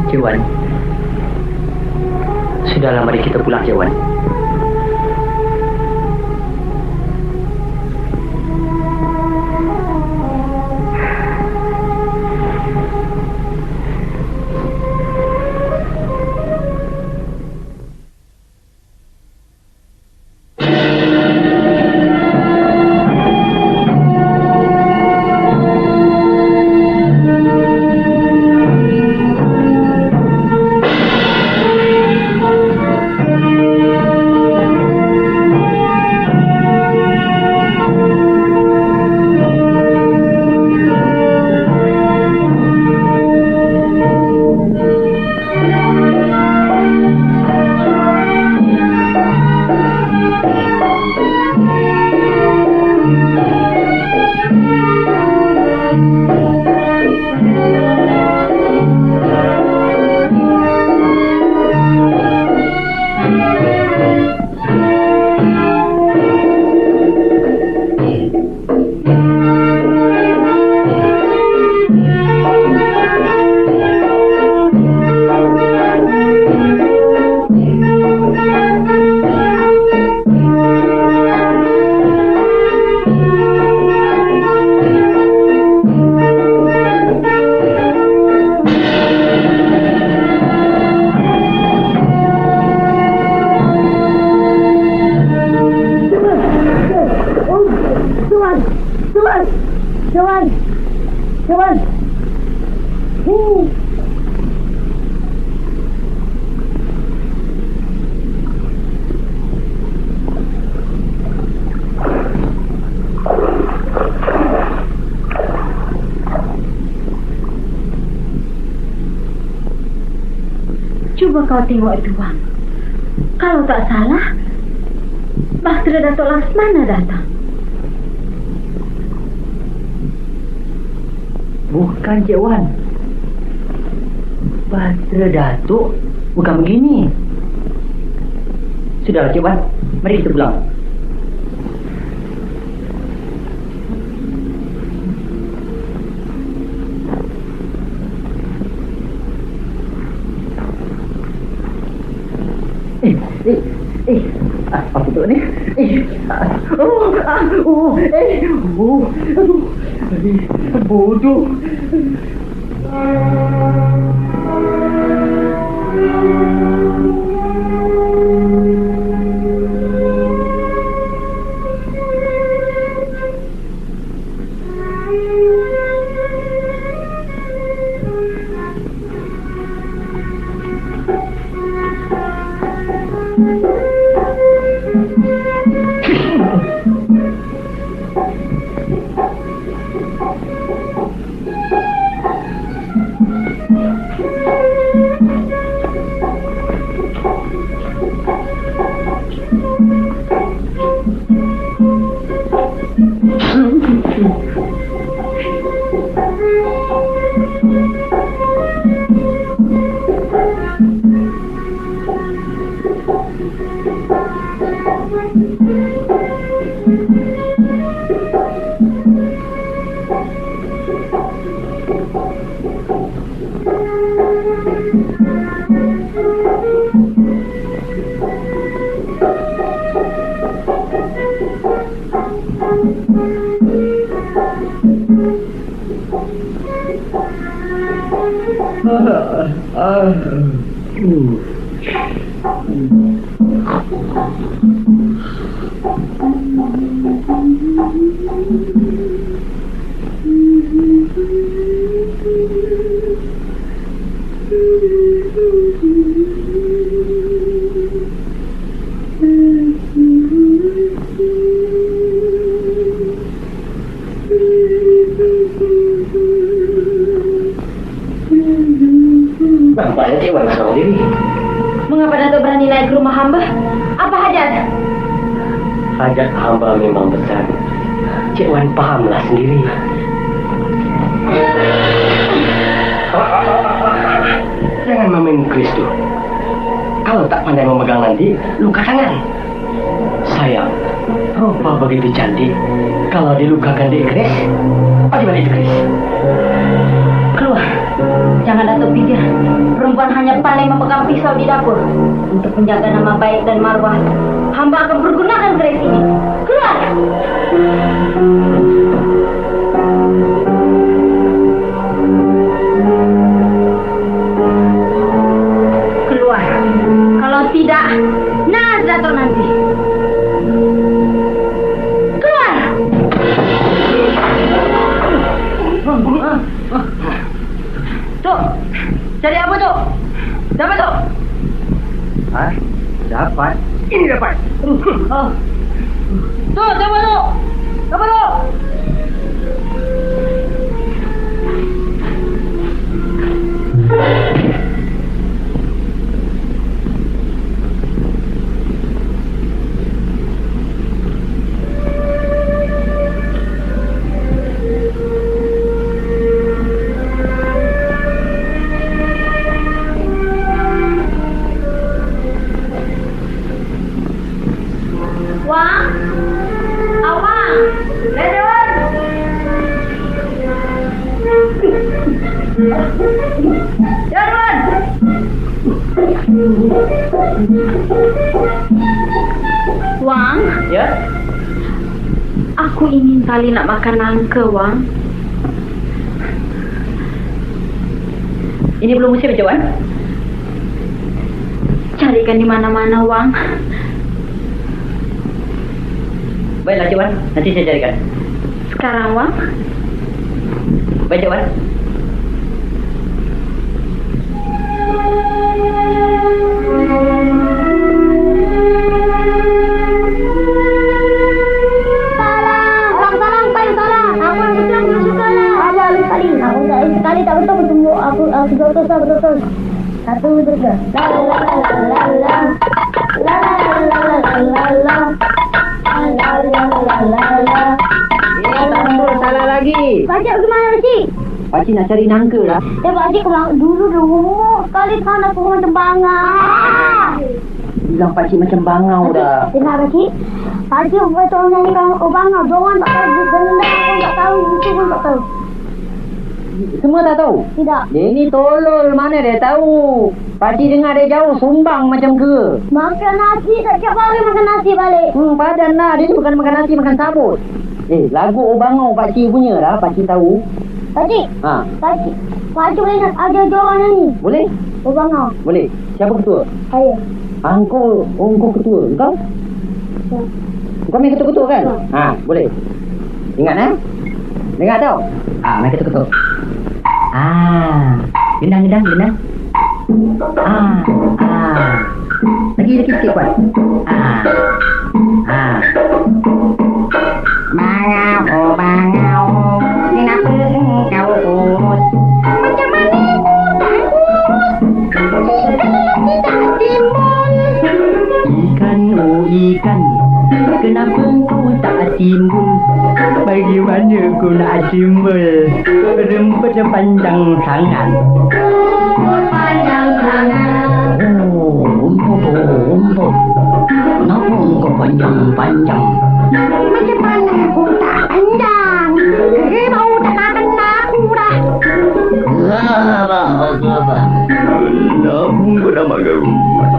Cik Wan. Sudahlah, mari kita pulang, Cik Wan.
Cuba kau tengok itu, Bang. Kalau tak salah, Bahtera Datuk Laksmana datang.
Bukan, Cik Wan. Bahtera Datuk bukan begini. Sudahlah, Cik Wan. Mari kita pulang. Apa tu ni? Aduh, bodoh. Nampaknya Cik Wan seorang diri.
Mengapa Datuk berani naik ke rumah hamba? Apa hajat?
Hajat hamba memang besar. Cik Wan pahamlah sendiri. Jangan memain keris tu. Kalau tak pandai memegang nanti, luka tangan. Sayang, rupa begitu cantik. Kalau dilukakan di keris, bagaimana itu keris?
Keluar. Jangan Datuk pikir perempuan hanya pandai memegang pisau di dapur. Untuk menjaga nama baik dan marwah, hamba akan pergunakan keris ini. Keluar. Keluar. Kalau tidak, nas Datuk nanti. Keluar. Tuk, cari apa tu? Dapat tu?
Hah? Dapat? Ini dapat.
Tu, dapat tu? Dapat tu? Wang? Awang? Ledon? Jarwan? Wang?
Ya?
Aku ingin kali nak makan nangka, Wang.
Ini belum musim, Cik Wan?
Carikan di mana-mana, Wang.
Baiklah, Cik Wan. Nanti saya carikan.
Sekarang, Wang.
Baik, Cik Wan.
Sekali tak betul bertemu aku betul satu tiga la la la la la la la.
Salah lagi.
Pakcik bagaimana Pakcik?
Pakcik nak cari nangka lah.
Pakcik dulu sekali kan aku macam bangau.
Bilang pakcik macam bangau dah.
Dengar Pakcik? Pakcik betul nyanyikan bangau. Jangan tak tahu denda pun tak tahu, itu pun tak tahu.
Semua tak tahu?
Tidak.
Dia ni tolol, mana dia tahu? Pakcik dengar dia jauh, sumbang macam ke?
Makan nasi, tak tiap hari makan nasi balik.
Padan lah. Dia ni bukan makan nasi, makan sabut. Lagu Obangau pakcik punya lah, pakcik tahu.
Pakcik?
Ha.
Pakcik boleh nak ajar orang nyanyi?
Boleh?
Bangau.
Boleh. Siapa ketua?
Saya.
Engkau ketua. Engkau?
Ya.
Kau main ketua-ketua kan? Ha, boleh. Ingat Dengar tau? Main ketua-ketua. Gendang. Lagi sikit kuat. Bangau, kenapa kau urus? Macam mana ku tak urus? Tidak timbul. Ikan, kenapa kau tak timbul? Bagaimana ku nak timbul? Rumput panjang sangat. Rumput. Kenapa kau panjang-panjang?
Macam mana aku tak panjang? Mau tak makan aku dah.
Sabar. Kenapa kau nak makan rumput?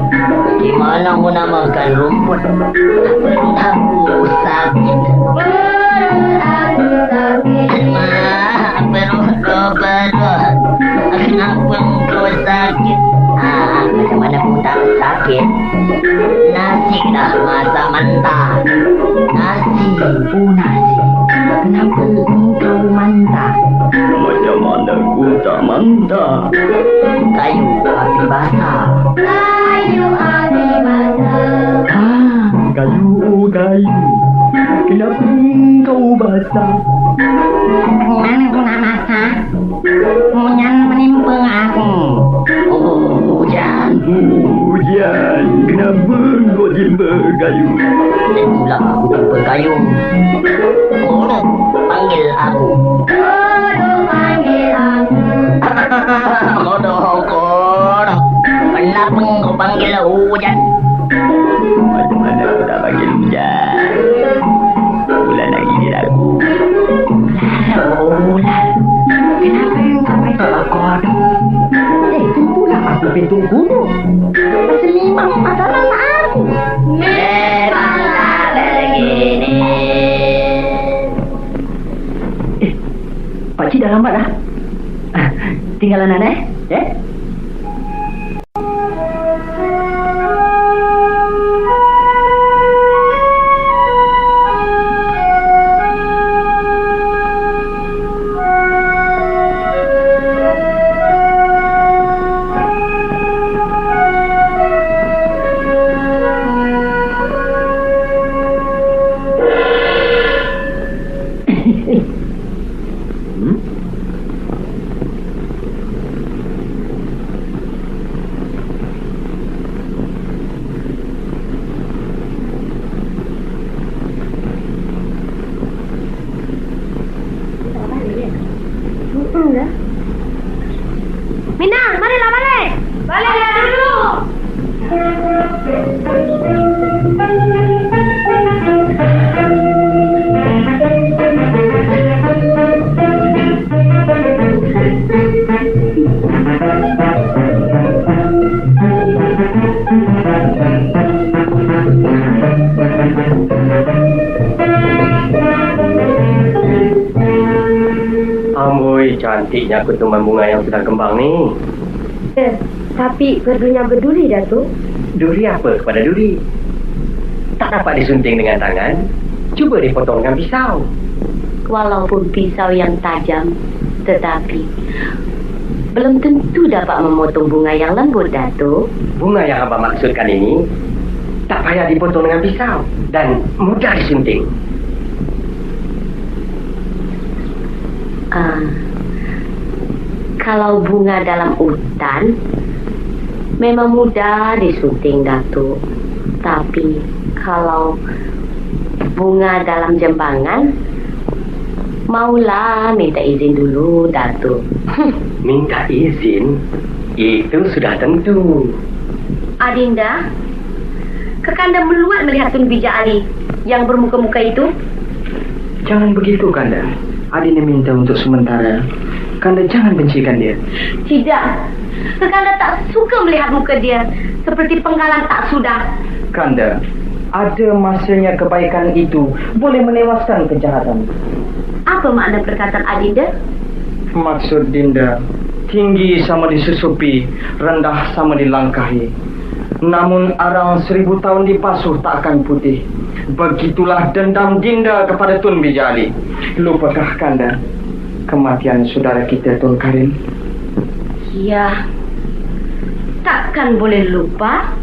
Gimana aku nak makan rumput? Perut aku sakit. Perut kau perut.
Kenapa kau sakit? Macam mana pun tak sakit. Nasi dah masak mentah. Nasi pun nasi. Kenapa engkau mantap?
Macam mana ku tak mantap?
Kayu api basah.
Kayu api basah.
Kayu. Kenapa kau basah?
Mana pun nak masak. Hujan menimpa aku. Hujan.
Hujan. Kenapa kau timpa kayu?
Itulah aku timpa kayu. Kodok panggil aku.
Kodok panggil aku.
Kodok. Kenapa kau panggil hujan?
Macam mana aku tak panggil hujan? Bulan lagi dia aku.
Ular. Kenapa kau pintu kodok? Itulah aku pintu gunung. Memang adalah aku.
Memanglah begini.
Pakcik dah lambat dah. Tinggalan anak
Minang, marilah balik. Baliklah dulu.
Amboi, cantiknya ketumbang bunga yang sedang kembang ni.
Tapi perlunya berduri, Datuk.
Duri apa kepada duri? Tak dapat disunting dengan tangan. Cuba dipotong dengan pisau.
Walaupun pisau yang tajam, tetapi belum tentu dapat memotong bunga yang lembut, Datuk.
Bunga yang abang maksudkan ini tak payah dipotong dengan pisau dan mudah disunting.
Kalau bunga dalam hutan memang mudah disunting, Datuk. Tapi kalau bunga dalam jembangan, maulah minta izin dulu, Datuk.
Minta izin? Itu sudah tentu.
Adinda, Kakanda meluat melihat Tun Bijak Ali yang bermuka-muka itu.
Jangan begitu, Kanda. Adinda minta untuk sementara. Kanda jangan bencikan dia.
Tidak, Kakanda tak suka melihat muka dia seperti penggalan tak sudah.
Kanda, ada masanya kebaikan itu boleh menewaskan kejahatan.
Apa makna perkataan Adinda?
Maksud Dinda, tinggi sama disusupi, rendah sama dilangkahi. Namun arang 1000 tahun dipasuh tak akan putih. Begitulah dendam Dinda kepada Tun Bijak Ali. Lupakah Kanda kematian saudara kita Tun Karim?
Ya, takkan boleh lupa.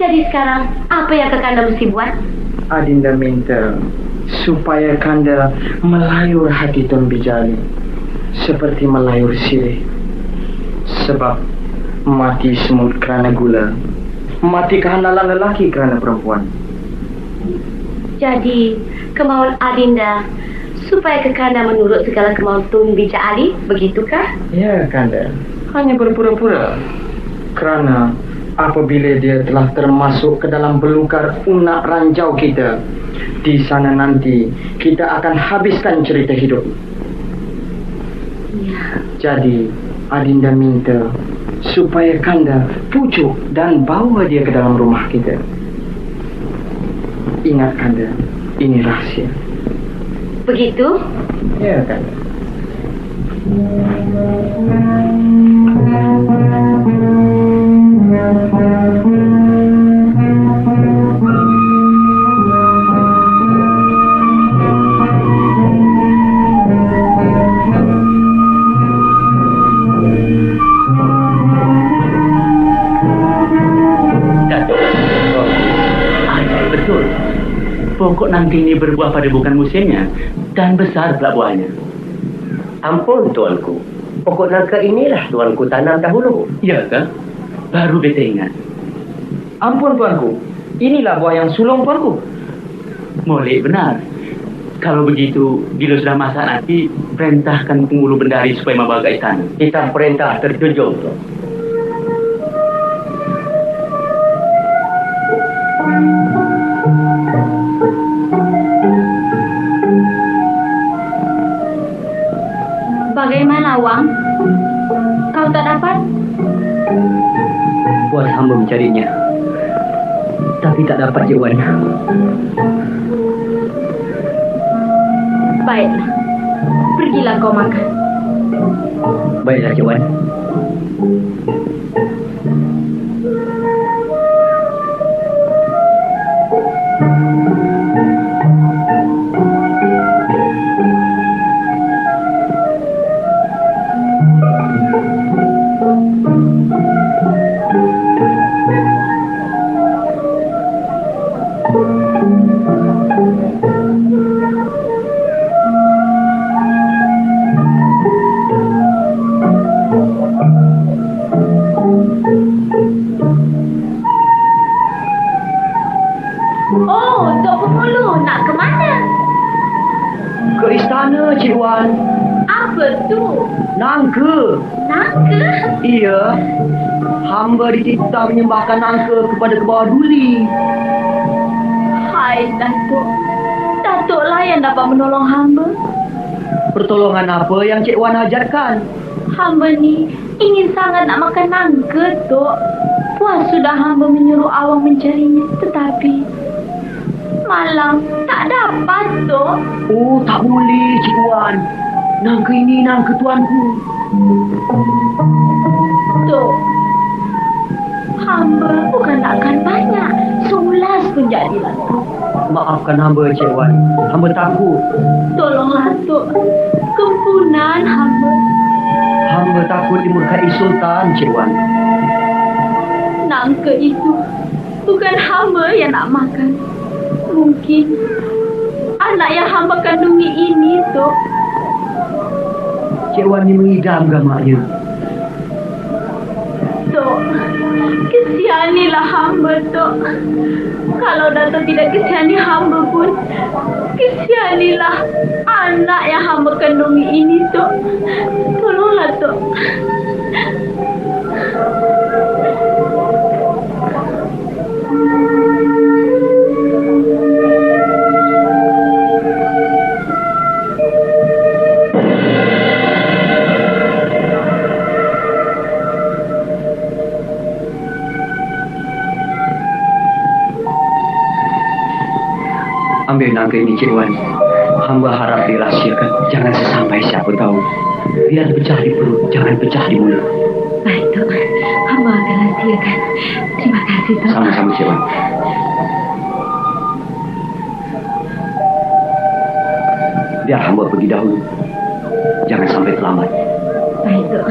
Jadi sekarang, apa yang Kakanda mesti buat?
Adinda minta supaya Kanda melayur hati Tun Bijak Ali seperti melayur sirih. Sebab mati semut kerana gula, mati kehandalan lelaki kerana perempuan.
Jadi, kemauan Adinda supaya Kakanda menurut segala kemauan Tun Bijak Ali, begitukah?
Ya, Kanda. Hanya berpura-pura. Kerana apabila dia telah termasuk ke dalam belukar unak ranjau kita, di sana nanti kita akan habiskan cerita hidup.
Ya.
Jadi, Adinda minta supaya Kanda pujuk dan bawa dia ke dalam rumah kita. Ingat, Kanda, ini rahsia.
Begitu?
Ya, Kanda.
Betul. Pokok nangka ini berbuah pada bukan musimnya dan besar pula buahnya.
Ampun tuanku. Pokok nangka inilah tuanku tanam dahulu.
Ya ke? Baru beta ingat.
Ampun tuanku, inilah buah yang sulung tuanku.
Molek benar. Kalau begitu, bila sudah masak nanti, perintahkan penghulu bendari supaya membawa ke istana.
Kita perintah terjunjung tuan.
Bagaimana, Wang? Kau tak dapat?
Buat hamba mencarinya. Tapi tak dapat, Cik Wan.
Baiklah. Pergilah kau makan.
Baiklah, Cik Wan.
Oh, Tok Penghulu, nak ke mana?
Ke istana, Cik Wan.
Apa tu?
Nangka.
Nangka?
Iya. Hamba dititah menyembahkan nangka kepada kebawah duli.
Hai, Datuk. Datuk lah yang dapat menolong hamba.
Pertolongan apa yang Cik Wan ajarkan?
Hamba ni ingin sangat nak makan nangka, Tok. Puas sudah hamba menyuruh awang mencarinya, tetapi malam tak dapat, Tok.
Oh, tak boleh, Cik Wan. Nangka ini nangka tuanku.
Tok, hamba bukan nakkan banyak. Seulas pun jadilah, Tok.
Maafkan hamba, Cik Wan. Hamba takut.
Tolonglah, Tok. Kempunan hamba.
Hamba takut dimurkai Sultan, Cik Wan.
Nangka itu bukan hamba yang nak makan. Mungkin anak yang hamba kandungi ini, Tok.
Cik Wan ni mengidam gamaknya.
Tok, kesihanilah hamba, Tok. Kalau Datuk tidak kesihani hamba pun, kesihanilah anak yang hamba kandungi ini, Tok. Tolonglah, Tok.
Ambil nangka ini, Cik Wan. Hamba harap dirahsiakan. Jangan sesampai siapa tahu. Biar pecah di perut, jangan pecah di mulut.
Baik, Tok. Hamba akan rahsiakan. Terima kasih, Tok.
Sama-sama, Cik Wan. Biar hamba pergi dahulu. Jangan sampai terlambat.
Baik, Tok.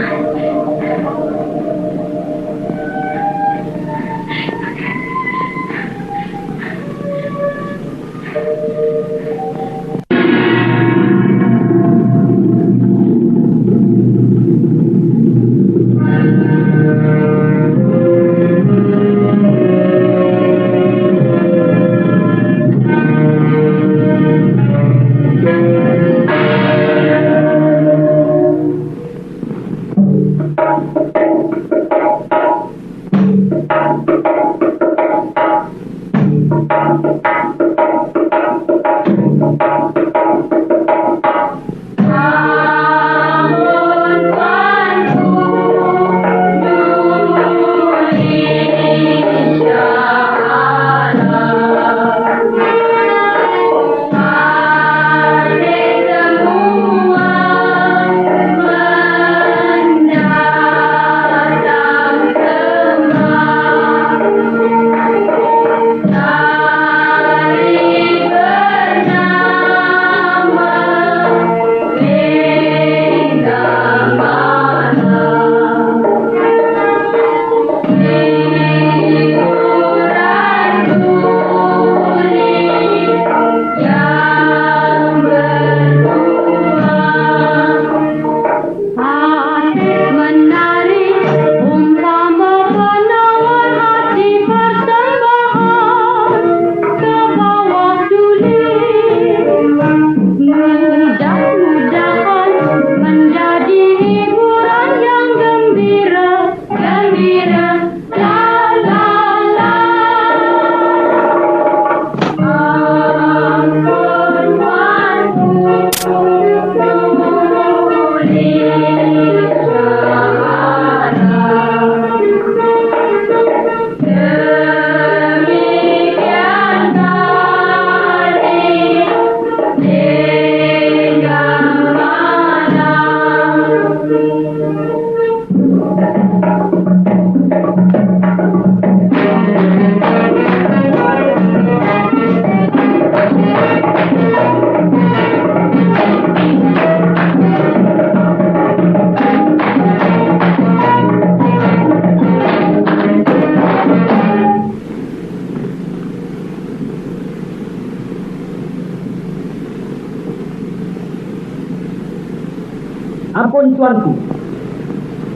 Ampun tuanku,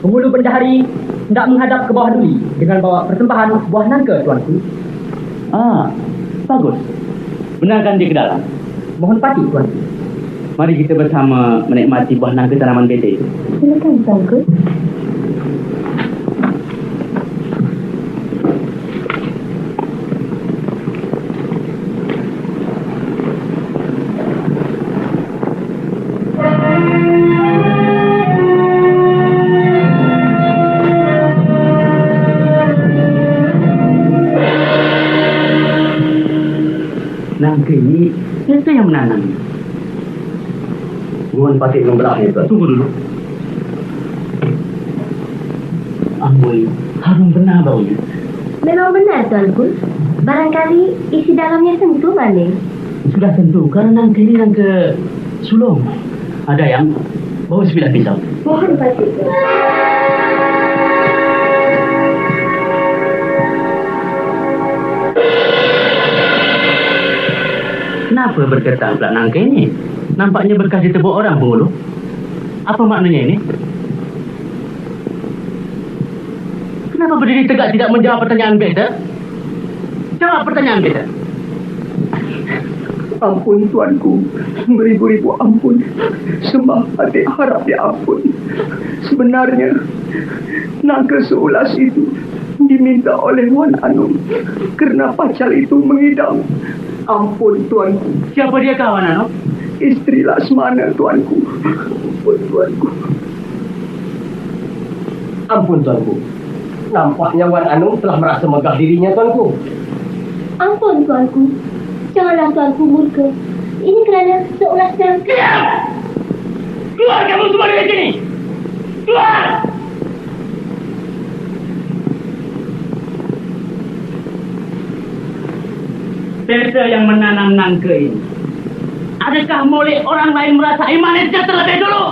penghulu bendahari hendak menghadap ke bawah duli dengan bawa persembahan buah nangka tuanku.
Bagus. Benarkan dia ke dalam.
Mohon pati tuanku.
Mari kita bersama menikmati buah nangka tanaman bete itu.
Silakan tuanku.
Nangka ini, siapa yang menanamnya?
Mohon pati membelahnya, Tuan.
Tunggu dulu. Amboi, harum benar baunya.
Memang benar tuanku. Barangkali isi dalamnya tentu manis.
Sudah tentu, karena nangka ini nangka sulung. Ada yang bawa sebilah pisau.
Mohon pati.
Kenapa bergetar pula nangka ini? Nampaknya bekas ditebuk orang penghulu. Apa maknanya ini? Kenapa berdiri tegak tidak menjawab pertanyaan beta? Jawab pertanyaan beta.
Ampun tuanku, beribu-ribu ampun. Sembah hati harap diampun. Sebenarnya nangka seulas itu diminta oleh Wan Anum kerana pacal itu mengidam. Ampun tuanku.
Siapa dia kawan Anok?
Isteri Laksmana tuanku. Ampun tuanku. Ampun tuanku. Nampaknya Wan Anum telah merasa megah dirinya tuanku.
Ampun tuanku. Janganlah tuanku murka. Ini kerana seulas nangka.
Diam! Keluar kamu semua dari sini! Keluar! Beta yang menanam nangka ini. Adakah boleh orang lain merasai manisnya terlebih dulu?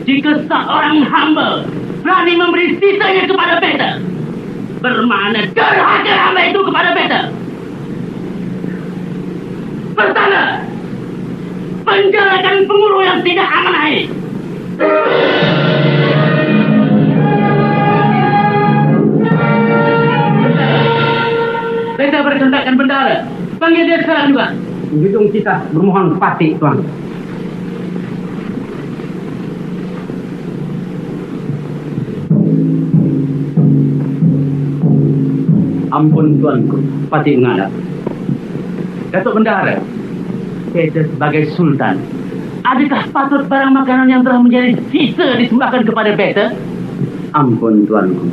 Jika seorang hamba berani memberi sisanya kepada beta, bermakna derhaka hamba itu kepada beta. Pertanda, penjarakan penghulu yang tidak amanah ini. Beta bersendakan bendara. Panggil dia sekarang juga.
Junjung kita bermohon pati tuan.
Ampun tuanku, pati menghadap. Datuk Bendahara, beta sebagai Sultan, adakah patut barang makanan yang telah menjadi sisa disembahkan kepada beta?
Ampun tuanku.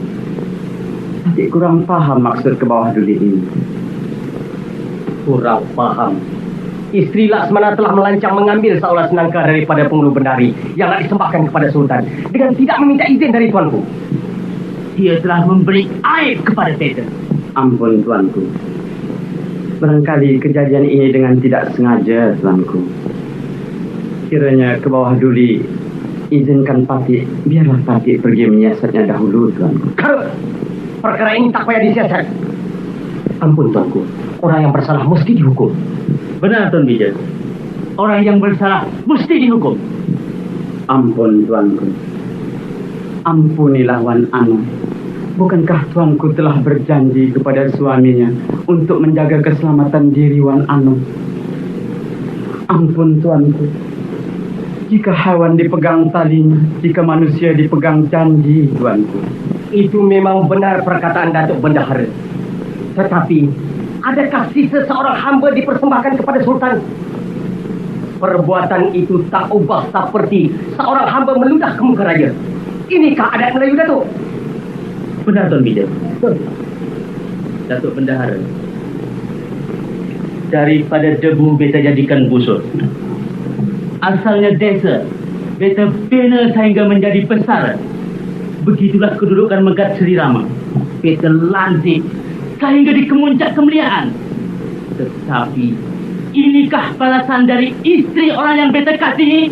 Adik kurang paham maksud ke bawah duli ini. Kurang paham. Isteri Laksmana telah melancang mengambil saulas nangka daripada penghulu bendari yang nak disembahkan kepada Sultan dengan tidak meminta izin dari tuanku.
Dia telah memberi aib kepada beta.
Ampun tuanku. Barangkali kejadian ini dengan tidak sengaja tuanku. Kiranya ke bawah duli izinkan Pati, biarlah Pati pergi menyiasatnya dahulu tuanku. Perkara ini tak payah disiasat. Ampun tuanku, orang yang bersalah mesti dihukum.
Benar Tuan Bijak. Orang yang bersalah mesti dihukum.
Ampun tuanku. Ampunilah Wan Anum. Bukankah tuanku telah berjanji kepada suaminya untuk menjaga keselamatan diri Wan Anum? Ampun tuanku. Jika hewan dipegang talinya, jika manusia dipegang janji tuanku. Itu memang benar perkataan Datuk Bendahara. Tetapi, adakah sisa seorang hamba dipersembahkan kepada Sultan? Perbuatan itu tak ubah seperti seorang hamba meludah ke muka raja. Inikah adat Melayu, Datuk?
Benar, Tuan Bija. Datuk Bendahara. Daripada debu beta jadikan busur. Asalnya desa, beta bina sehingga menjadi besar. Begitulah kedudukan Megat Seri Rama. Beta lantik sehingga di kemuncak kemuliaan. Tetapi inikah balasan dari istri orang yang beta kasihi?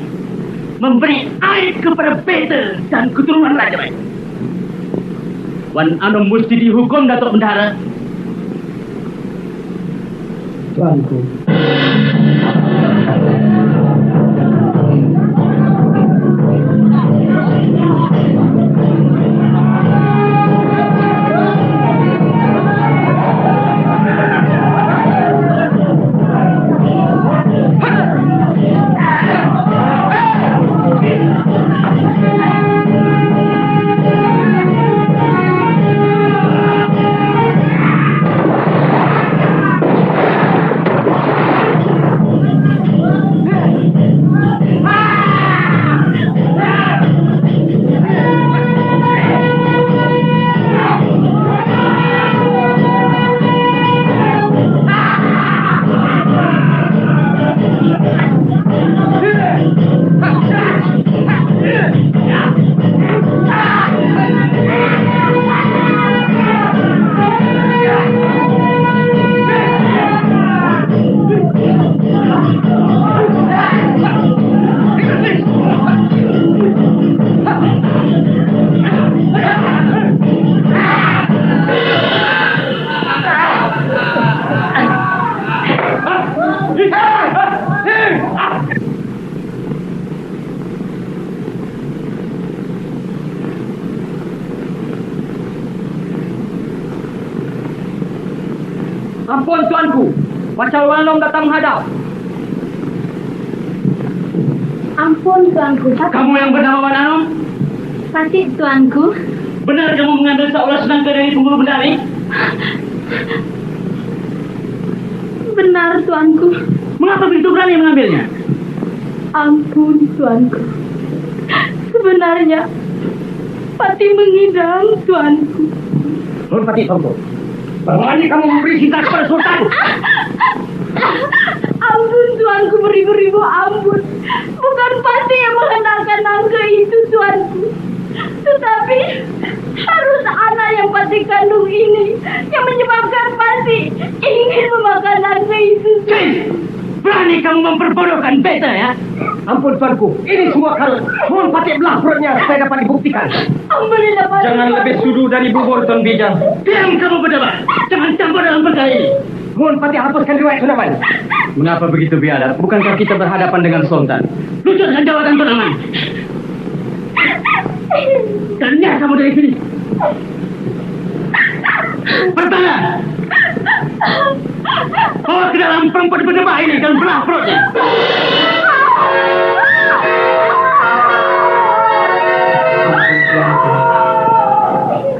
Memberi aib kepada beta dan keturunan Raja Baik. Wan Anom mesti dihukum, Datuk Bendahara.
Tuanku. Ampun, Tuanku. Pacar Walong datang menghadap.
Ampun, Tuanku.
Kamu yang bernama Wan Anom?
Pasti, Tuanku.
Benar kamu mengambil seolah senangka dari pemburu benda ini?
Benar, Tuanku.
Mengapa begitu berani mengambilnya?
Ampun, Tuanku. Sebenarnya, Pati mengidam, Tuanku.
Nur Pati Songko, berani kamu memberi cinta kepada Sultan?
Ampun, Tuanku, beribu-ribu ampun. Bukan Pati yang menghendakan nangka itu, Tuanku. Tetapi harus anak yang Pati kandung ini yang menyebabkan Pati ingin memakan nangka itu.
Berani kamu memperbodohkan beta, ya?
Ampun, Tuanku, ini semua karut. Mohon Pati belah perutnya supaya dapat dibuktikan.
Ampunilah, Pati.
Jangan lebih sudu dari bubur, Tuan Bijang.
Diam kamu berdua. Jangan campur dalam perkara ini.
Mohon Pati hapuskan riwayat Sunaman. Mengapa begitu biadab? Bukankah kita berhadapan dengan Sultan?
Luncurkan jawatan Tuan Aman. Dan lihat kamu dari sini. Bertanya. Bawa ke dalam perempuan berdebah ini dan belah perutnya.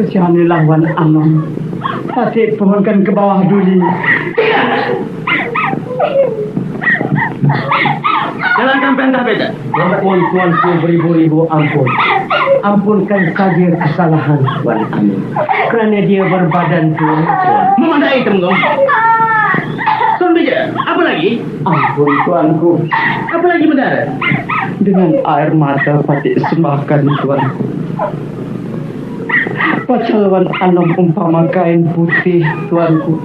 Kesihanilah Wan Anom. Pati pohonkan ke bawah dulu.
Tidak. Jalankan perintah beta.
Ampun, Tuanku, beribu-ribu ampun. Ampunkan saja kesalahan Wan Anom. Kerana dia berbadan tua.
Memandai Temenggung. Tuan Bija, apa lagi?
Ampun, Tuanku.
Apa lagi Bendahara?
Dengan air mata Pati sembahkan, Tuanku. Pacal Wan Anom umpama kain putih, Tuanku.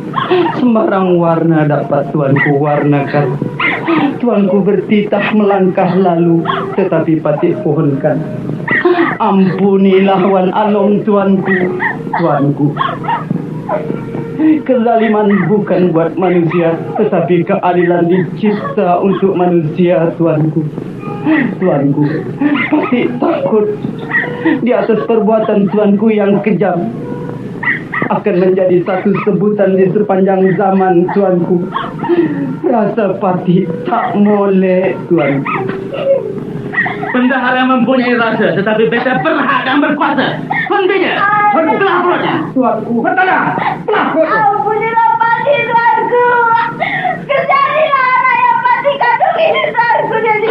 Sembarang warna dapat Tuanku warnakan. Tuanku bertitah melangkah lalu, tetapi Pati pohonkan. Ampunilah Wan Anom, Tuanku. Tuanku. Kezaliman bukan buat manusia, tetapi keadilan dicipta untuk manusia, Tuanku. Tuanku, Pati takut di atas perbuatan Tuanku yang kejam akan menjadi satu sebutan di sepanjang zaman, Tuanku. Rasa Pati tak molek, Tuanku.
Bendahara mempunyai rasa, tetapi beta berhak dan berkuasa. Tuan Bija, belah perutnya.
Tuanku, bertanah, belah perutnya.
Ampunilah, Pati, Tuanku. Kesanilah anak yang Pati kandung Aku jadi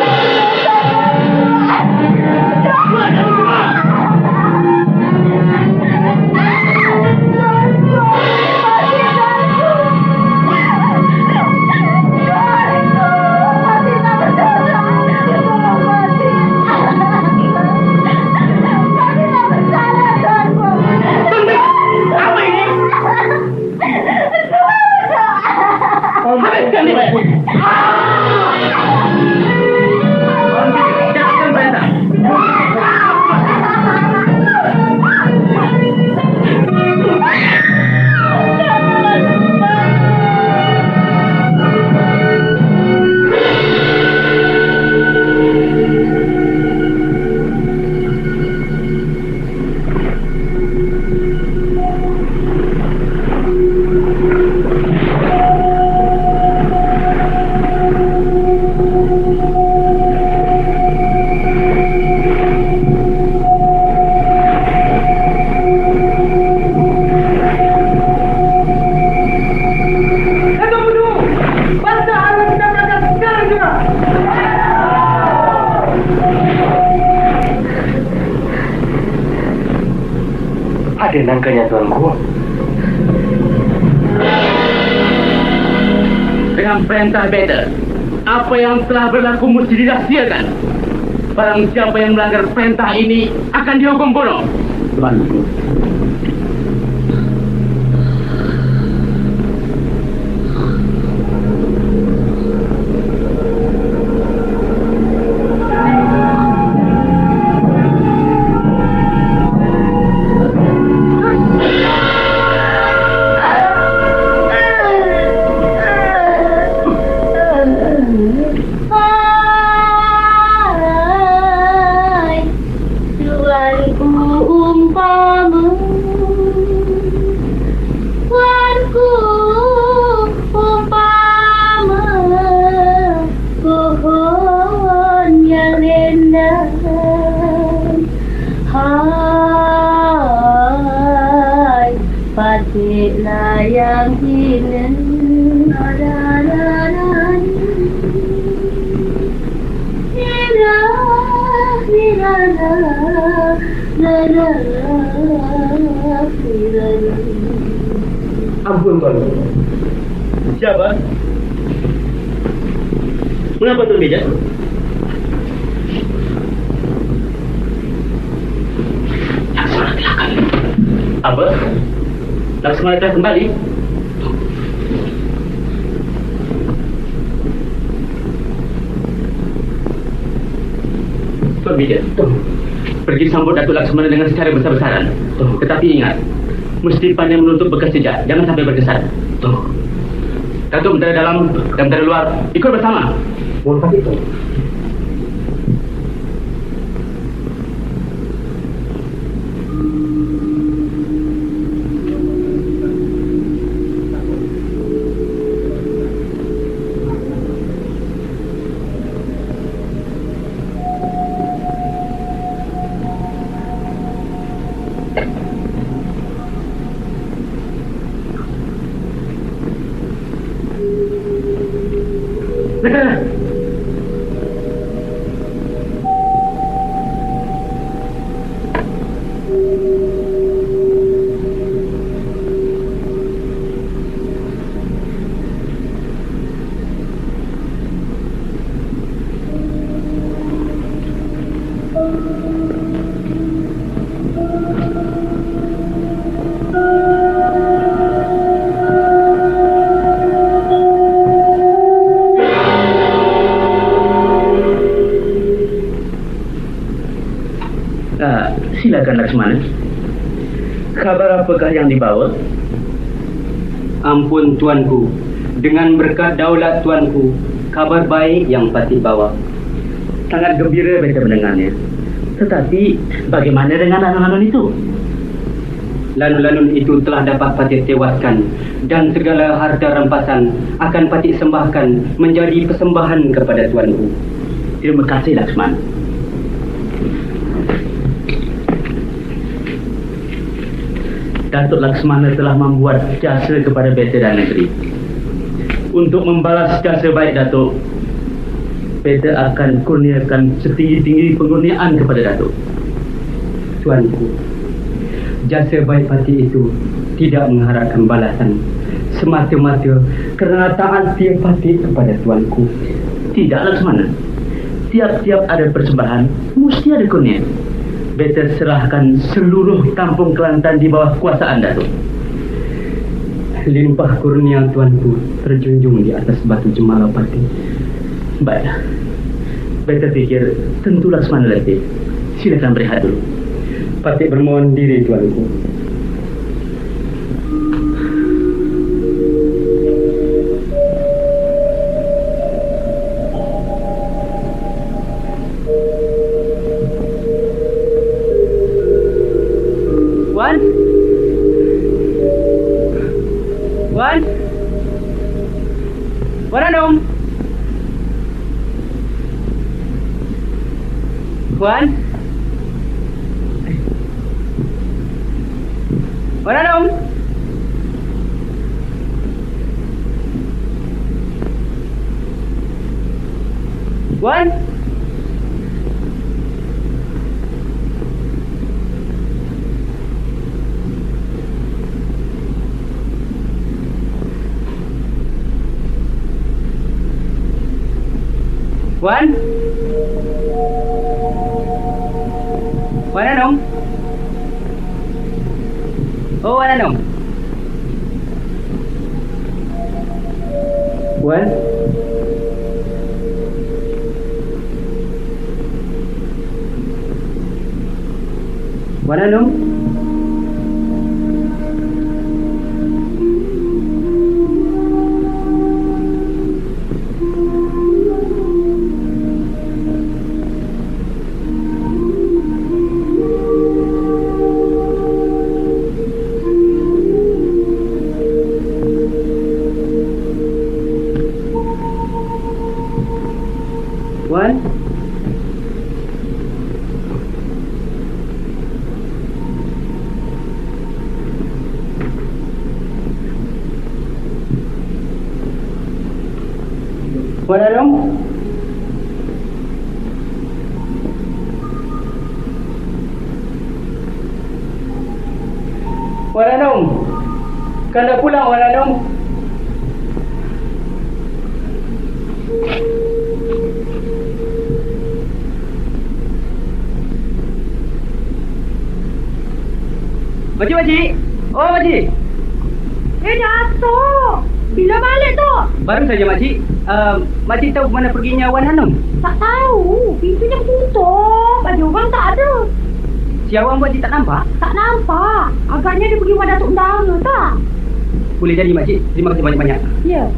Ada nangkanya tuanku.
Dengan perintah Beda, apa yang telah berlaku mesti dirahsiakan. Barang siapa yang melanggar perintah ini akan dihukum bunuh. Tuanku.
Patiklah yang hina
Ampun tuan.
Siapa? Mengapa Tuan Beda? Apa? Laksmana telah kembali? Tuan Beda, pergi sambut Datuk Laksmana dengan secara besar-besaran. Tetapi ingat, mesti pandai menuntut bekas jejak, jangan sampai berkesan. Datuk mentera dalam dan mentera luar, ikut bersama.
Mohon pasti tuan.
Silakan Laksmana. Kabar apakah yang dibawa?
Ampun tuanku, dengan berkat daulat tuanku, kabar baik yang Patih bawa.
Sangat gembira Beda mendengarnya. Tetapi bagaimana dengan lanun-lanun itu?
Lanun-lanun itu telah dapat Patih tewaskan dan segala harta rampasan akan Patih sembahkan menjadi persembahan kepada tuanku.
Terima kasih Laksmana. Datuk Laksmana telah membuat jasa kepada Beda dan negeri. Untuk membalas jasa baik Datuk, beta akan kurniakan setinggi-tinggi pengurniaan kepada Datuk. Tuanku, jasa baik Patih itu tidak mengharapkan balasan semata-mata kerana taat setia Patih kepada tuanku. Tidak, Laksmana. Tiap-tiap ada persembahan, mesti ada kurnia. Beta serahkan seluruh kampung Kelantan di bawah kuasaan Datuk. Limpah kurnia tuanku terjunjung di atas batu Jemala Patih. Baiklah, beta fikir tentu Laksmana letih. Silakan berehat dulu. Patih bermohon diri tuanku.
Wan? Wan? Wan Anum? Wan? Wan Anum? Wan? Wan? Wan Anum? Oh, Wan Anum? Wan? Wan Anum? Wan? Wan Anum? Wan Anum? Kan dah pulang Wan Anum? Makcik. Oh, makcik.
Datuk! Bila balik tu?
Baru saja, makcik. Makcik tahu mana perginya Wan Anum?
Tak tahu. Pintunya tutup. Ada orang tak ada.
Si awang makcik tak nampak?
Tak nampak. Agaknya dia pergi rumah Datuk Undang tak?
Boleh jadi, makcik. Terima kasih banyak-banyak.
Ya.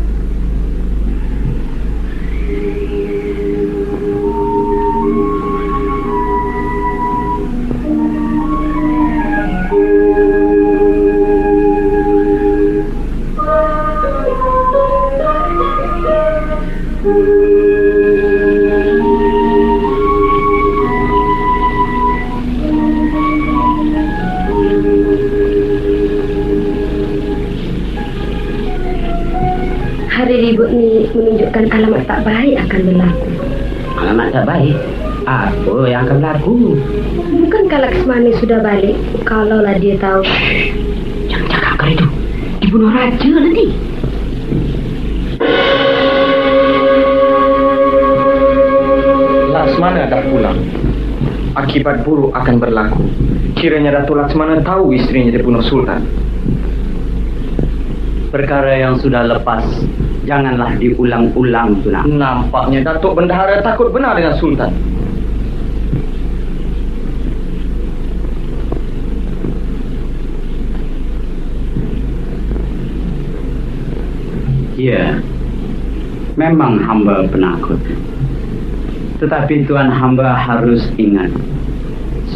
Hari ribut ni menunjukkan alamat tak baik akan berlaku.
Alamat tak baik? Apa yang akan berlaku?
Bukankah Laksmana sudah balik? Kalaulah dia tahu.
Jangan cakap kali itu. Dibunuh raja nanti.
Laksmana dah pulang. Akibat buruk akan berlaku. Kiranya Datuk Laksmana tahu isterinya dibunuh Sultan.
Perkara yang sudah lepas janganlah diulang-ulang, Tunak.
Nampaknya Datuk Bendahara takut benar dengan Sultan.
Ya, memang hamba penakut. Tetapi Tuan hamba harus ingat,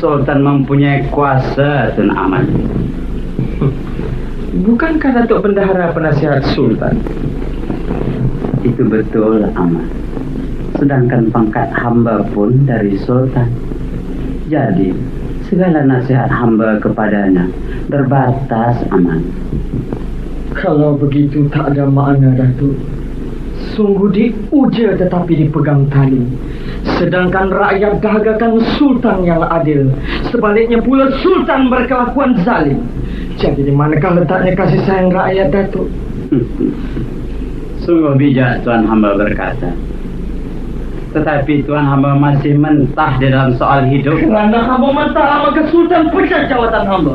Sultan mempunyai kuasa, Tun Ahmad.
Bukankah Datuk Bendahara penasihat Sultan?
Itu betul, Ahmad. Sedangkan pangkat hamba pun dari Sultan. Jadi, segala nasihat hamba kepadanya berbatas, Ahmad.
Kalau begitu tak ada makna, Datuk. Sungguh diuja tetapi dipegang tali. Sedangkan rakyat dahagakan sultan yang adil. Sebaliknya pula sultan berkelakuan zalim. Jadi di manakah letaknya kasih sayang rakyat, Datuk?
Sungguh bijak Tuan hamba berkata. Tetapi Tuan hamba masih mentah di dalam soal hidup.
Kerana hamba mentah, maka sultan pecat jawatan hamba.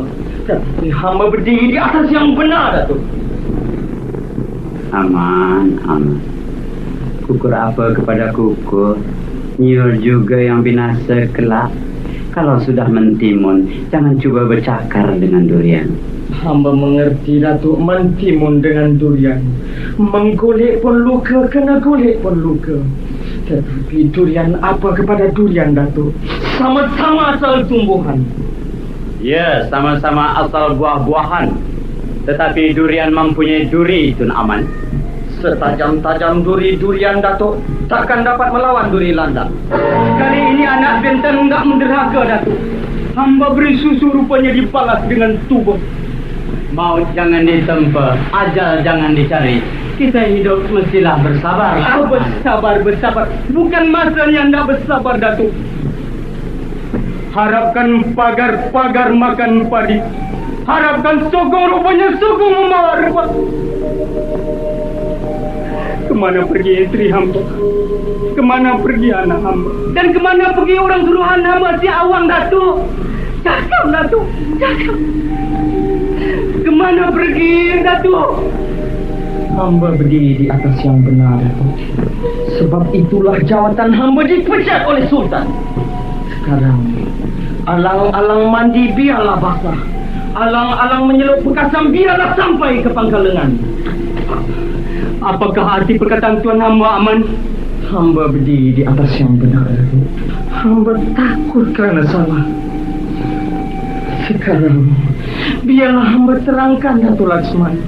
Tetapi hamba berdiri di atas yang benar, Datuk.
Aman. Kukur apa kepada kukur, nyur juga yang binasa kelak. Kalau sudah mentimun, jangan cuba bercakar dengan durian.
Hamba mengerti, Datuk. Mentimun dengan durian. Menggolek pun luka, kena golek pun luka. Tetapi durian apa kepada durian, Datuk? Sama-sama asal tumbuhan.
Ya, sama-sama asal buah-buahan. Tetapi durian mempunyai duri, Tun Aman.
Setajam-tajam duri durian, Datuk, takkan dapat melawan duri landak.
Kali ini anak benteng enggak menderhaka, Datuk. Hamba beri susu rupanya dibalas dengan tubuh.
Maut jangan ditempa, ajal jangan dicari. Kita hidup mestilah bersabar.
Bersabar. Bukan masanya enggak bersabar, Datuk. Harapkan pagar-pagar makan padi. Harapkan sokong rupanya sokong membawa rupa. Kemana pergi istri hamba? Kemana pergi anak hamba? Dan kemana pergi orang suruhan hamba si Awang, Datuk? Cakap, Datuk, cakap. Kemana pergi, Datuk?
Hamba berdiri di atas yang benar, Datuk. Sebab itulah jawatan hamba dipecat oleh sultan. Sekarang alang-alang mandi biarlah basah. Alang-alang menyelup bekasam biarlah sampai ke pangkal lengan.
Apakah arti perkataan Tuan hamba, Aman?
Hamba berdiri di atas yang benar, Datuk. Hamba takut kerana salah. Sekarang biarlah hamba terangkan, Datuk Laksmana.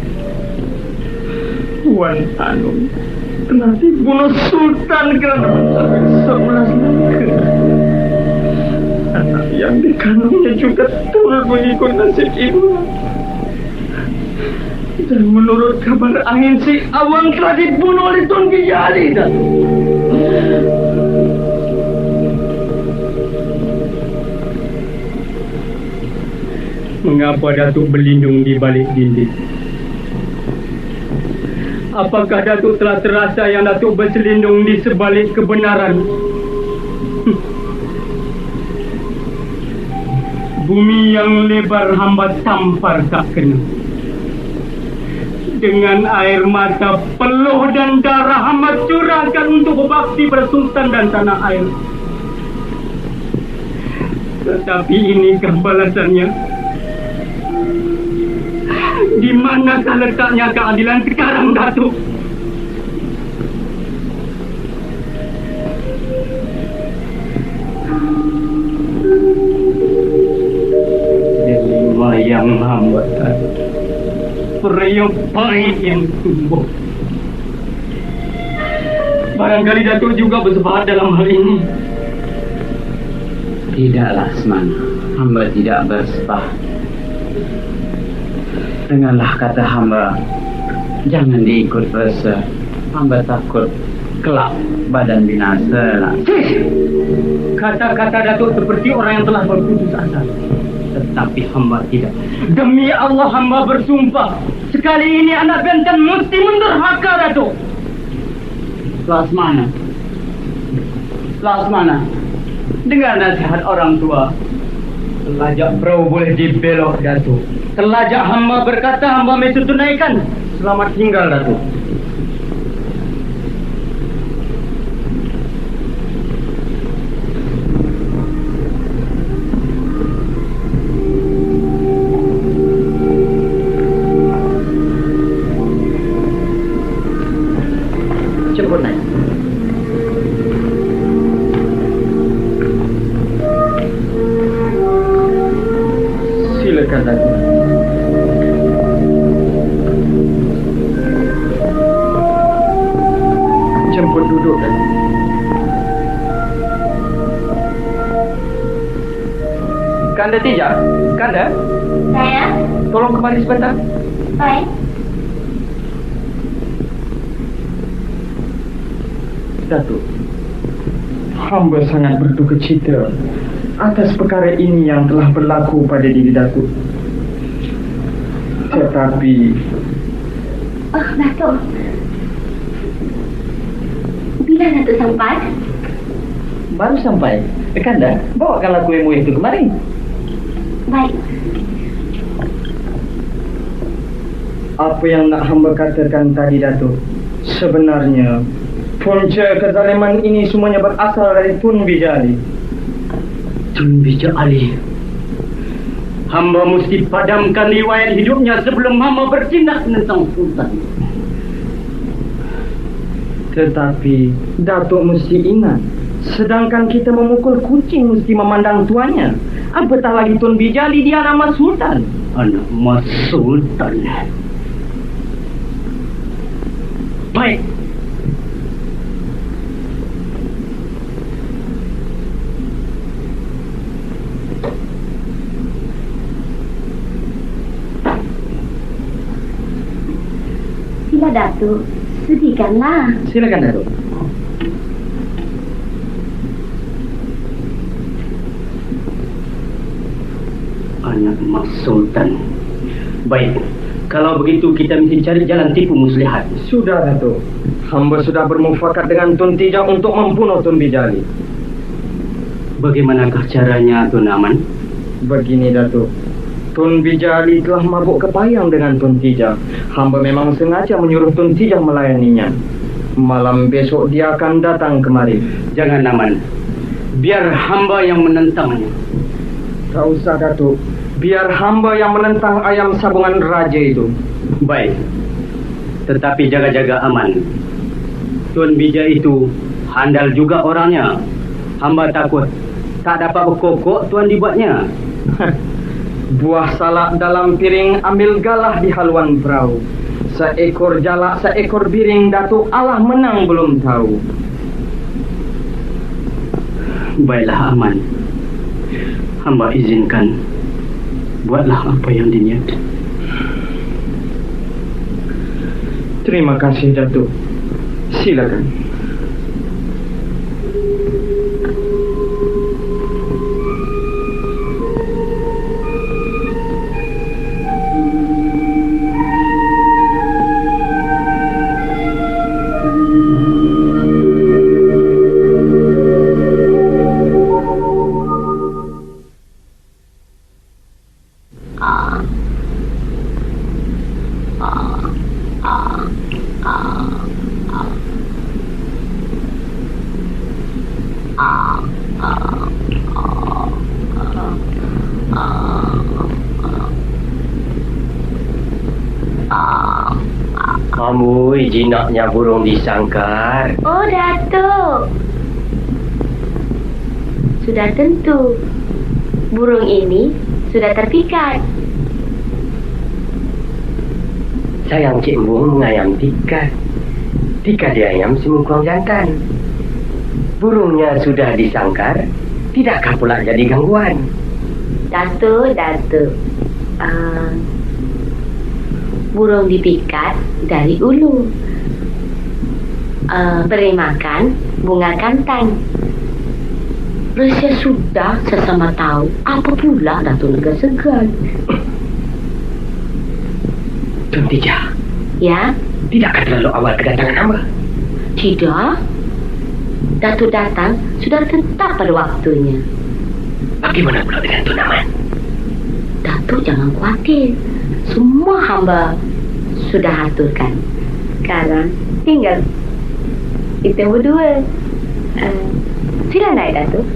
Wan Anum telah dibunuh sultan kerana mencari 11 negeri. Anak yang dikandungnya juga turut mengikut nasib ibu. Dan menurut kabar angin, si Awang telah dibunuh oleh Tun Gijali, Datuk.
Mengapa Datuk berlindung di balik dinding? Apakah Datuk telah terasa yang Datuk berselindung di sebalik kebenaran? Bumi yang lebar hamba tampar tak kena. Dengan air mata peluh dan darah hamba curahkan untuk berbakti pada sultan dan tanah air. Tetapi inikah balasannya? Di manakah letaknya keadilan sekarang, Datuk? Delima yang hambatan, periuk pahit yang tumbuh. Barangkali Datuk juga bersepakat dalam hal ini.
Tidak, Laksmana. Hamba tidak bersepakat. Dengarlah kata hamba, jangan diikut rasa. Hamba takut kelak badan binasa.
Kata-kata Datuk seperti orang yang telah berputus asa. Tetapi hamba tidak. Demi Allah hamba bersumpah, sekali ini anak benteng mesti menderhaka, Datuk.
Laksmana, dengar nasihat orang tua.
Telajak perahu boleh dibelok, Datuk. Telajak hamba berkata hamba mesti tunaikan. Selamat tinggal, Datuk.
Jemput naik. Silakan, Datuk. Jemput duduk, Datuk. Kanda Tija, Kanda,
Saya?
tolong kemari sebentar.
Baik.
Datuk. Hamba sangat berduka cita atas perkara ini yang telah berlaku pada diri Datuk. Tetapi
Oh, Datuk. Bila Datuk sampai?
baru sampai. Kanda, bawakanlah kuih-muih itu kemari.
Baik.
Apa yang nak hamba katakan tadi, Datuk, sebenarnya punca kezaliman ini semuanya berasal dari Tun Bijali.
Tun Bijali. Hamba mesti padamkan riwayat hidupnya sebelum hamba bertindak tentang Sultan.
Tetapi Datuk mesti ingat, sedangkan kita memukul kucing mesti memandang tuannya. Apatah lagi Tun Bijali, dia nama Sultan.
Anak Mas Sultan. Baik.
Sila Datuk, sedihkanlah.
Silakan, Datuk.
Anak Mas Sultan. Baik. Kalau begitu kita mesti cari jalan tipu muslihat.
Sudah, Datuk. Hamba sudah bermufakat dengan Tun Tijang untuk membunuh Tun Bijali.
Bagaimanakah caranya, Tun Aman?
Begini, Datuk. Tun Bijali telah mabuk kepayang dengan Tun Tijang. Hamba memang sengaja menyuruh Tun Tijang melayaninya. Malam besok dia akan datang kemari.
Jangan, Aman. Biar hamba yang menentangnya.
Tak usah, Datuk. Biar hamba yang menentang ayam sabungan raja itu.
Baik. Tetapi jaga-jaga aman. Tun Bija itu handal juga orangnya. Hamba takut tak dapat berkokok tuan dibuatnya.
Buah salak dalam piring, ambil galah di haluan perahu. Seekor jalak, seekor biring, Datuk Allah menang belum tahu.
Baiklah, Aman. Hamba izinkan. Buatlah apa yang diniat.
Terima kasih, Datuk. Silakan.
Amboi, jinaknya burung disangkar.
Oh, Datuk. Sudah tentu. Burung ini sudah terpikat.
Sayang Cik Embung mengayam tikat. Tikat diayam si mungkuang jantan. Burungnya sudah disangkar, tidakkah pula jadi gangguan?
Datuk. Burung dipikat dari ulu. Beri makan bunga kantan. Resya sudah sesama tahu apa pula Datuk Lega segan.
Tun Tijang,
Ya,
tidakkah terlalu awal kedatangan hamba?
tidak. Datuk datang sudah tetap pada waktunya.
Bagaimana pula dengan Tun Aman?
Datuk jangan khawatir. Semua hamba sudah aturkan. Sekarang tinggal kita berdua. Sila naik, Datuk.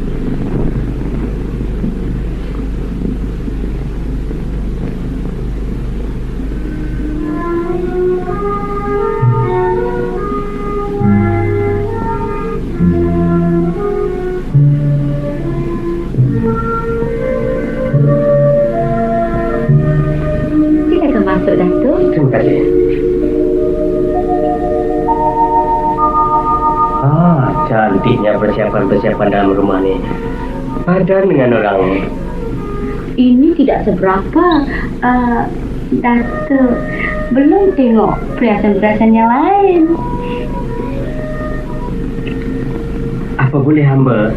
Silakan masuk, Datuk.
Terima kasih. Cantiknya persiapan-persiapan dalam rumah ni. Padan dengan orang.
Ini tidak seberapa, Datuk. Belum tengok perhiasan-perhiasan yang lain.
Apa boleh hamba?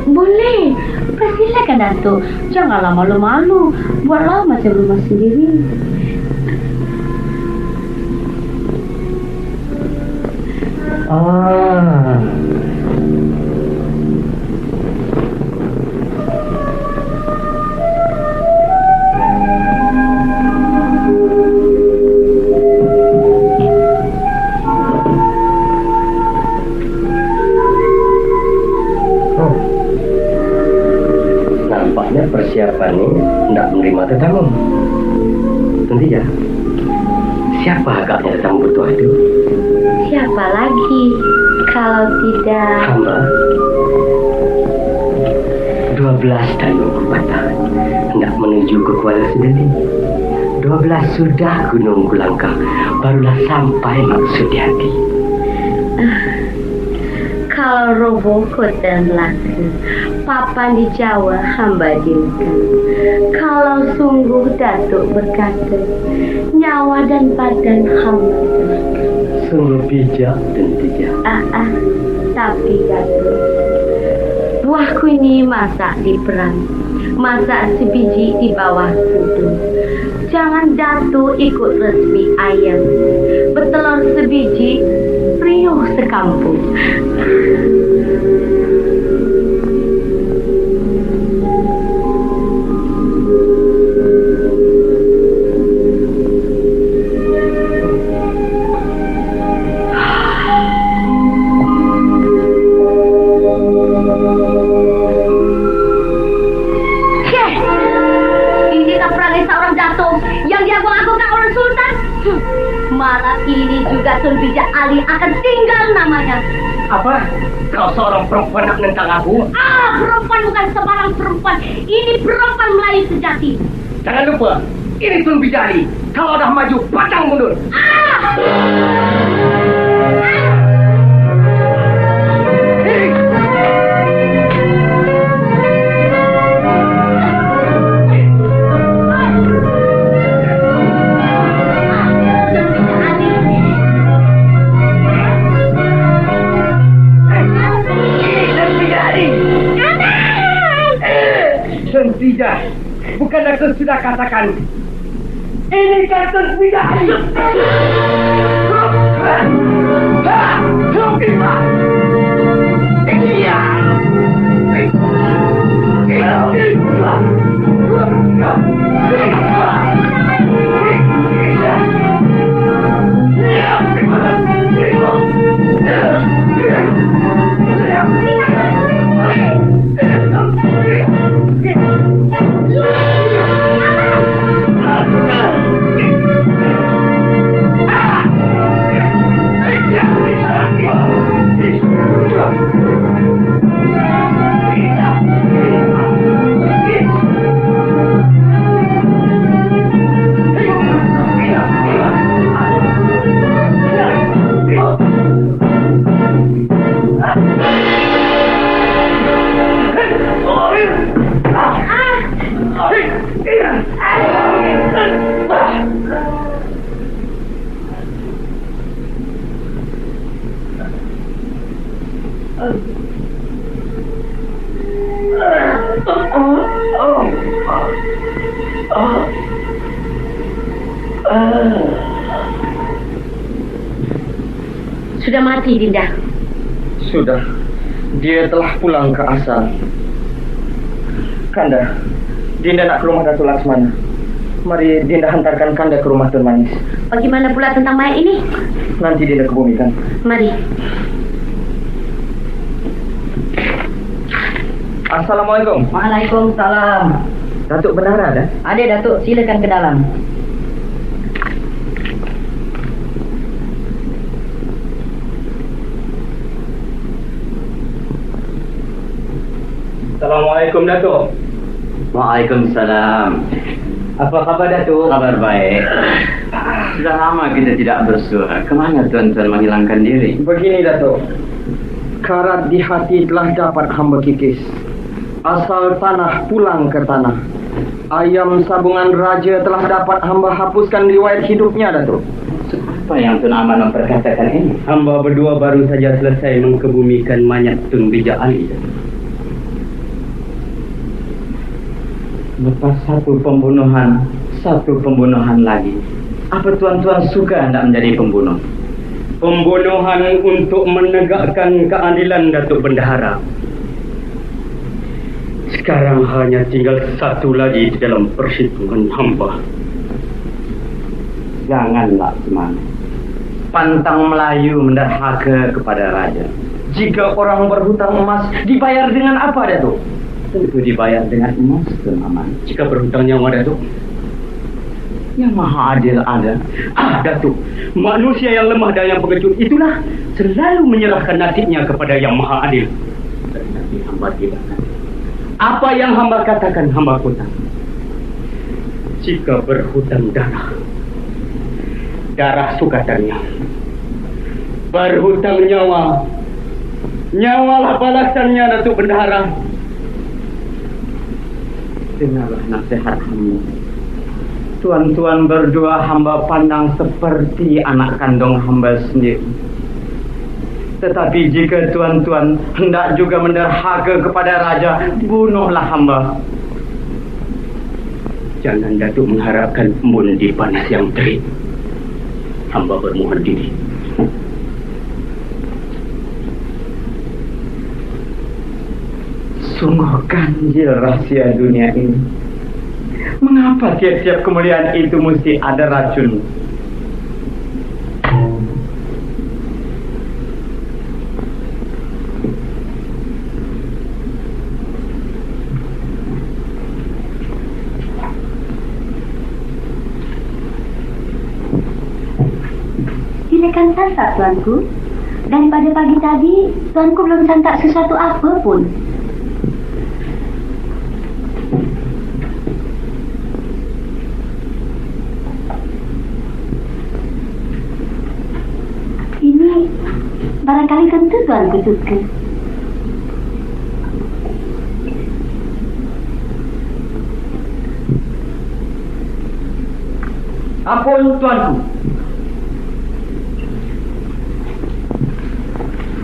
Boleh. Persilakan Datuk. Janganlah malu-malu. Buatlah macam rumah sendiri.
Ah. Nampaknya persiapan ini tidak menerima tetamu. Tentu ya. Siapa agaknya tetamu bertuah itu?
Siapa lagi kalau tidak...
Hamba 12 dan 24 tahun hendak menuju ke Kuala Sedeli. 12 sudah gunung kulangkah, barulah sampai maksud di hati.
Kalau roboh kota Melaka, papan di Jawa hamba diamkan. Kalau sungguh Datuk berkata, nyawa dan badan hamba serahkan.
Sungguh bijak dan bijak.
Tapi Datuk, buahku ini masak di perang, masak sebiji di bawah tudung. Jangan Datuk ikut resmi ayam, bertelur sebiji, riuh sekampung.
Malam ini juga Tun Bijak Ali akan tinggal namanya.
Apa? Kau seorang perempuan nak menentang aku?
Perempuan bukan sembarang perempuan. Ini perempuan Melayu sejati.
Jangan lupa, ini Tun Bijali. Kalau dah maju, pacang mundur. Tidak, bukan aku sudah katakan. Ini kan Tun Bijali.
Sudah mati Dinda.
Sudah. Dia telah pulang ke asal. Kanda, Dinda nak ke rumah Datuk Laksmana. Mari Dinda hantarkan Kanda ke rumah Tun Manis.
Bagaimana pula tentang mayat ini?
Nanti Dinda kebumikan.
Mari.
Assalamualaikum.
Waalaikumsalam.
Datuk benar ada?
Ada Datuk, silakan ke dalam.
Assalamualaikum Datuk.
Waalaikumsalam.
Apa khabar Datuk?
Kabar baik. Sudah lama kita tidak bersua. Kemana tuan-tuan menghilangkan diri?
Begini Datuk. Karat di hati telah dapat hamba kikis. Asal tanah pulang ke tanah. Ayam sabungan raja telah dapat hamba hapuskan riwayat hidupnya Datuk.
Apa yang Tun Aman memperkatakan ini?
Hamba berdua baru saja selesai mengkebumikan mayat Tun Bija Ali.
Lepas satu pembunuhan lagi. Apa tuan-tuan suka hendak menjadi pembunuh?
Pembunuhan untuk menegakkan keadilan, Datuk Bendahara. Sekarang hanya tinggal satu lagi di dalam perhitungan hamba.
Janganlah semangat. Pantang Melayu menderhaka kepada raja.
Jika orang berhutang emas, dibayar dengan apa, Datuk?
Tentu dibayar dengan emas, Tun Aman.
Jika berhutang nyawa, Datuk,
Yang maha adil ada.
Datuk, manusia yang lemah dan yang pengecut itulah selalu menyerahkan nasibnya kepada yang maha adil. Tetapi hamba tidak. Apa yang hamba katakan, hamba hutang. Jika berhutang darah sukatannya. Berhutang nyawalah balasannya, Datuk Bendahara.
Dengarlah nasihat hamba. Tuan-tuan berdua hamba pandang seperti anak kandung hamba sendiri. Tetapi jika tuan-tuan hendak juga menderhaka kepada raja, bunuhlah hamba.
Jangan Datuk mengharapkan embun di panas yang terik. Hamba bermohon diri.
Sungguh ganjil rahsia dunia ini. Mengapa tiap-tiap kemuliaan itu mesti ada racun?
Silakan santap, tuanku. Daripada pagi tadi, tuanku belum santap sesuatu apa pun. Ini barangkali tentu tuanku suka.
Ampun, tuanku.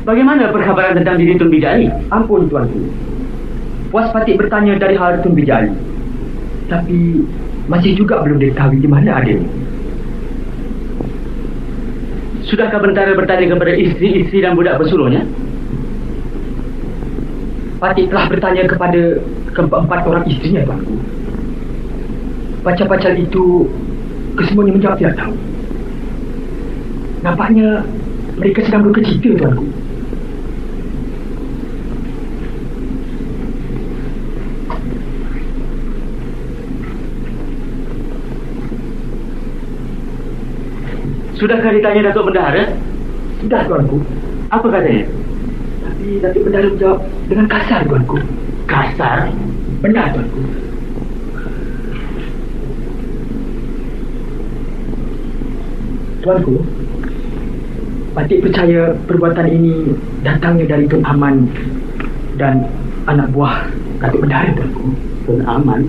Bagaimana perkhabaran tentang diri Tun Bija Ali?
Ampun, tuanku. Puas Patik bertanya dari hal Tun Bija Ali. Tapi masih juga belum diketahui di mana adanya.
Sudahkah Bentara bertanya kepada istri-istri dan budak pesuruhnya?
Patik telah bertanya kepada keempat orang istrinya, tuanku. Pacar-pacar itu kesemuanya menjawab tidak tahu. Nampaknya mereka sedang berkecita, tuanku.
Sudahkah ditanya Datuk Bendahara?
Sudah, tuanku.
Apa katanya?
Tapi Datuk Bendahara menjawab dengan kasar, tuanku.
Kasar?
Benar, tuanku. Tuanku, Patik percaya perbuatan ini datangnya dari Tun Aman dan anak buah Datuk Bendahara, tuanku.
Tun Aman?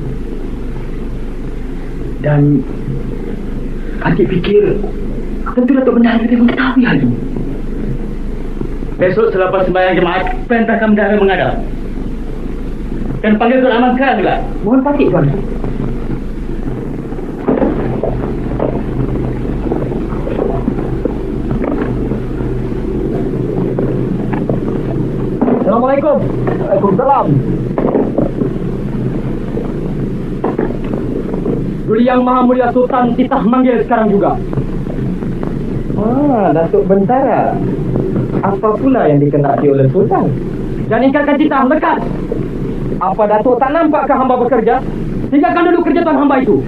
Dan Patik fikir tentu Datuk Bendahara tidak mengetahui hal ini.
Besok selepas sembahyang jemaat, perintahkan Bendahara menghadap. Dan panggil Tun Aman sekarang juga.
Mohon Patik, tuanku. Assalamualaikum. Waalaikumsalam. Duli Yang Maha Mulia Sultan titah manggil sekarang juga.
Datuk Bentara. Apa pula yang dikehendaki oleh Sultan?
Dan ikatkan titah lekat. Apa Datuk tak nampakkah hamba bekerja? Tinggalkan dulu kerja tuan hamba itu.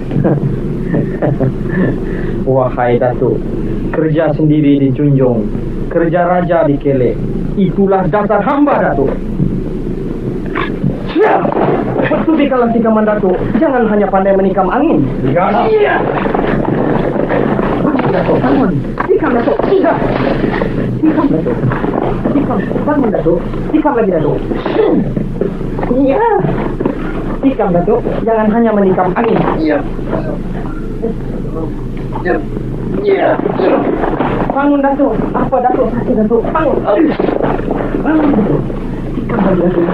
Wahai Datuk, kerja sendiri dijunjung, kerja raja dikelek. Itulah dasar hamba, Datuk. Siap. Betul di kalam tikaman, Datuk. Jangan hanya pandai menikam angin. Iya. Datuk, bangun. Tikam, Datuk. Iya. Tikam, Datuk. Tikam, bangun, Datuk. Tikam lagi, Datuk. Iya. Tikam, Datuk. Jangan hanya menikam angin.
Ya. Ya. Ya.
Bangun, Datuk. Apa, Datuk? Sakit, Datuk. Bangun. Bangun, Datuk. Tikam lagi, Datuk.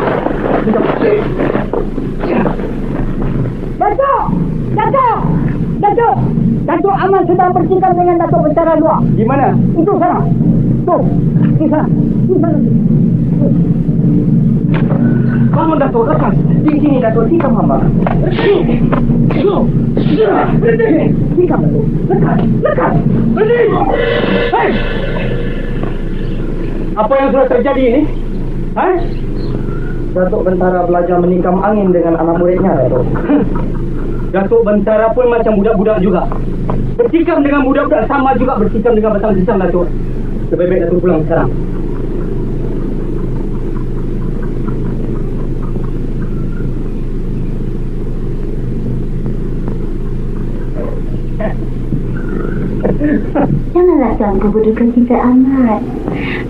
Ya.
Datuk! Datuk! Datuk! Datuk Aman sedang bertikam dengan Datuk Bentara Luar.
Di mana?
Itu sana. Tuh. Di sana. Di sana.
Bangun, Datuk. Lepas. Di sini, Datuk. Tikam hamba. Berhenti. Tikam, Datuk. Lekas. Berhenti. Hei! Apa yang sudah terjadi ini? Hah? Datuk Bentara belajar menikam angin dengan anak muridnya, Datuk. Datuk Bentara pun macam budak-budak juga. Bertikam dengan budak-budak sama juga bertikam dengan batang pisang, Datuk. Lebih baik Datuk pulang sekarang.
Janganlah tuanku berduka cita amat.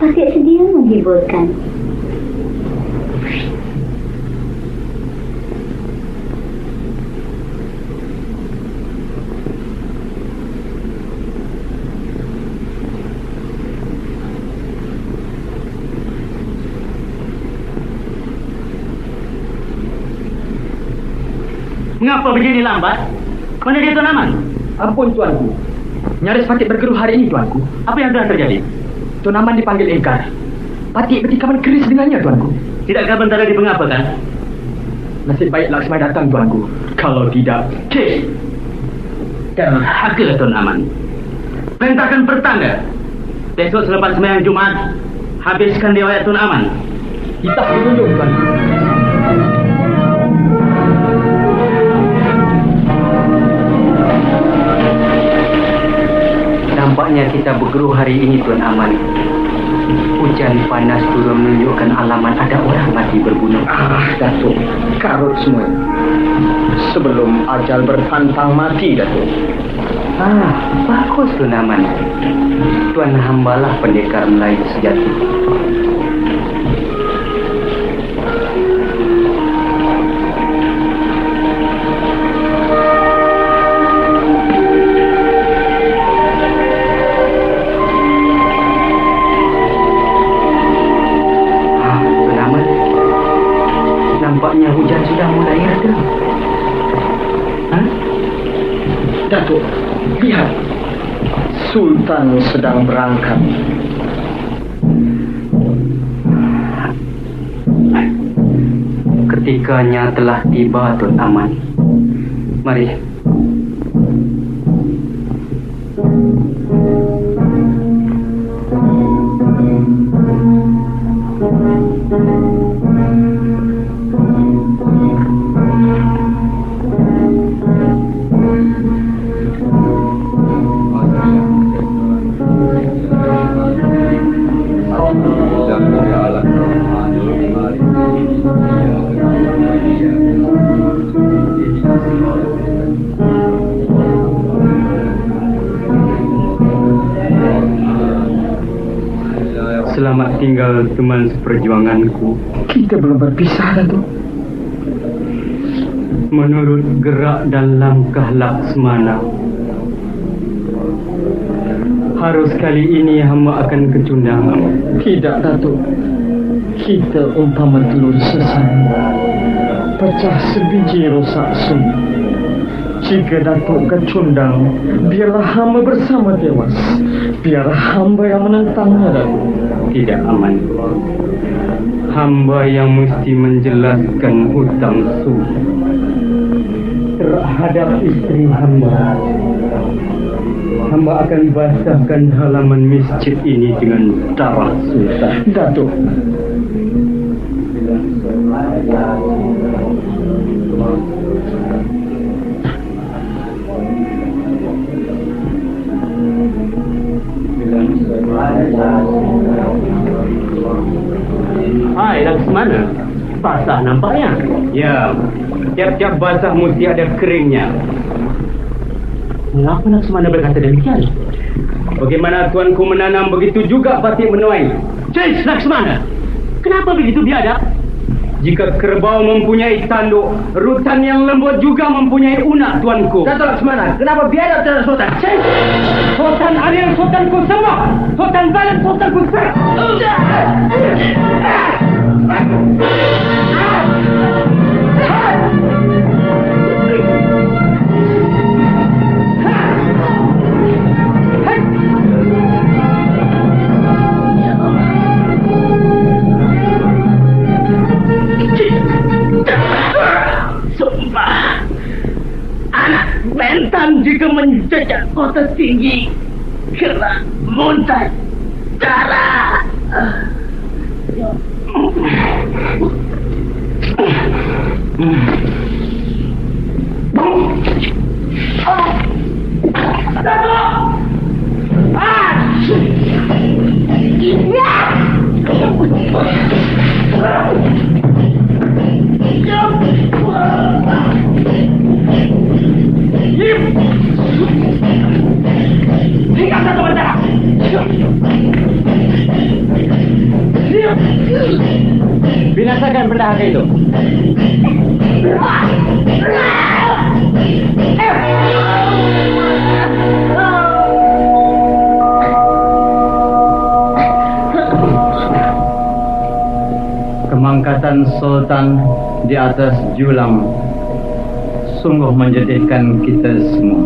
Pakai sedia menghiburkan.
Mengapa begini lambat? Mana dia Tuan Aman?
Ampun, tuanku. Nyaris Patik bergeruh hari ini, tuanku.
Apa yang telah terjadi?
Tuan Aman dipanggil ingkar. Patik bertikaman keris dengannya, tuanku.
Tidakkah Bentara dipengapakan?
Nasib baik Laksmana datang, tuanku. Kalau tidak...
Cik! Terhaka Tuan Aman. Perintahkan pertanda. Besok selepas sembahyang Jumaat, habiskan riwayat Tuan Aman.
Kita berkunjung, tuanku.
Nampaknya kita bergeruh hari ini, Tuan Aman. Hujan panas turun menunjukkan alamat ada orang mati berbunuh.
Datuk, karut semua. Sebelum ajal berpantang mati, Datuk.
Bagus, Tuan Aman. Tuan hambalah pendekar Melayu sejati. Nampaknya hujan sudah mulai reda.
Datuk, lihat. Sultan sedang berangkat.
Ketikanya telah tiba, Tuan Aman. Mari. Selamat tinggal teman seperjuanganku.
Kita belum berpisah, Datuk.
Menurut gerak dan langkah Laksmana, harus kali ini hamba akan kecundang.
Tidak, Datuk. Kita umpama telur sesat. Pecah sebiji rosak sunyi. Jika Datuk kecundang, biarlah hamba bersama tewas. Biar hamba yang menentangnya, Datuk.
Tidak aman. Hamba yang mesti menjelaskan hutang suci terhadap istri hamba. Hamba akan basahkan halaman masjid ini dengan darah sultan.
Datuk.
Hai, Laksmana. Basah nampaknya.
Ya, tiap-tiap basah mesti ada keringnya.
Mengapa Laksmana berkata demikian?
Bagaimana tuanku menanam, begitu juga Patik menuai.
Cik Laksmana, kenapa begitu biadab?
Jika kerbau mempunyai tanduk, rutan yang lembut juga mempunyai unak, tuanku.
Dato' Laksmana, kenapa biadab terhadap Sultan?
Sultan adil, sultanku semua. Sultan zalim, sultanku serang.
Sumpah, anak Bentan jika menjejak kota tinggi kena muntah darah. Tinggal satu bentara.
Binasakan pendahaka itu. Kemangkatan Sultan di atas Julang sungguh menjadikan kita semua.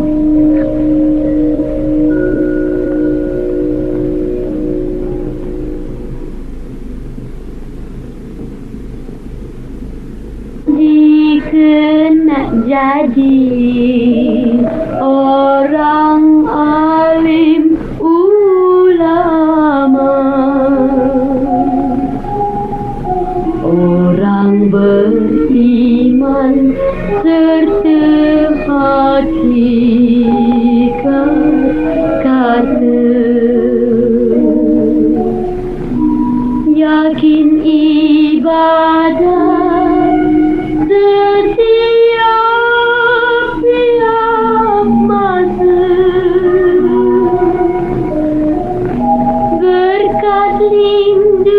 Jika nak jadi orang alim ulama, orang beriman serta hakikat kata, yakin ibadah setiap masa, berkat lindu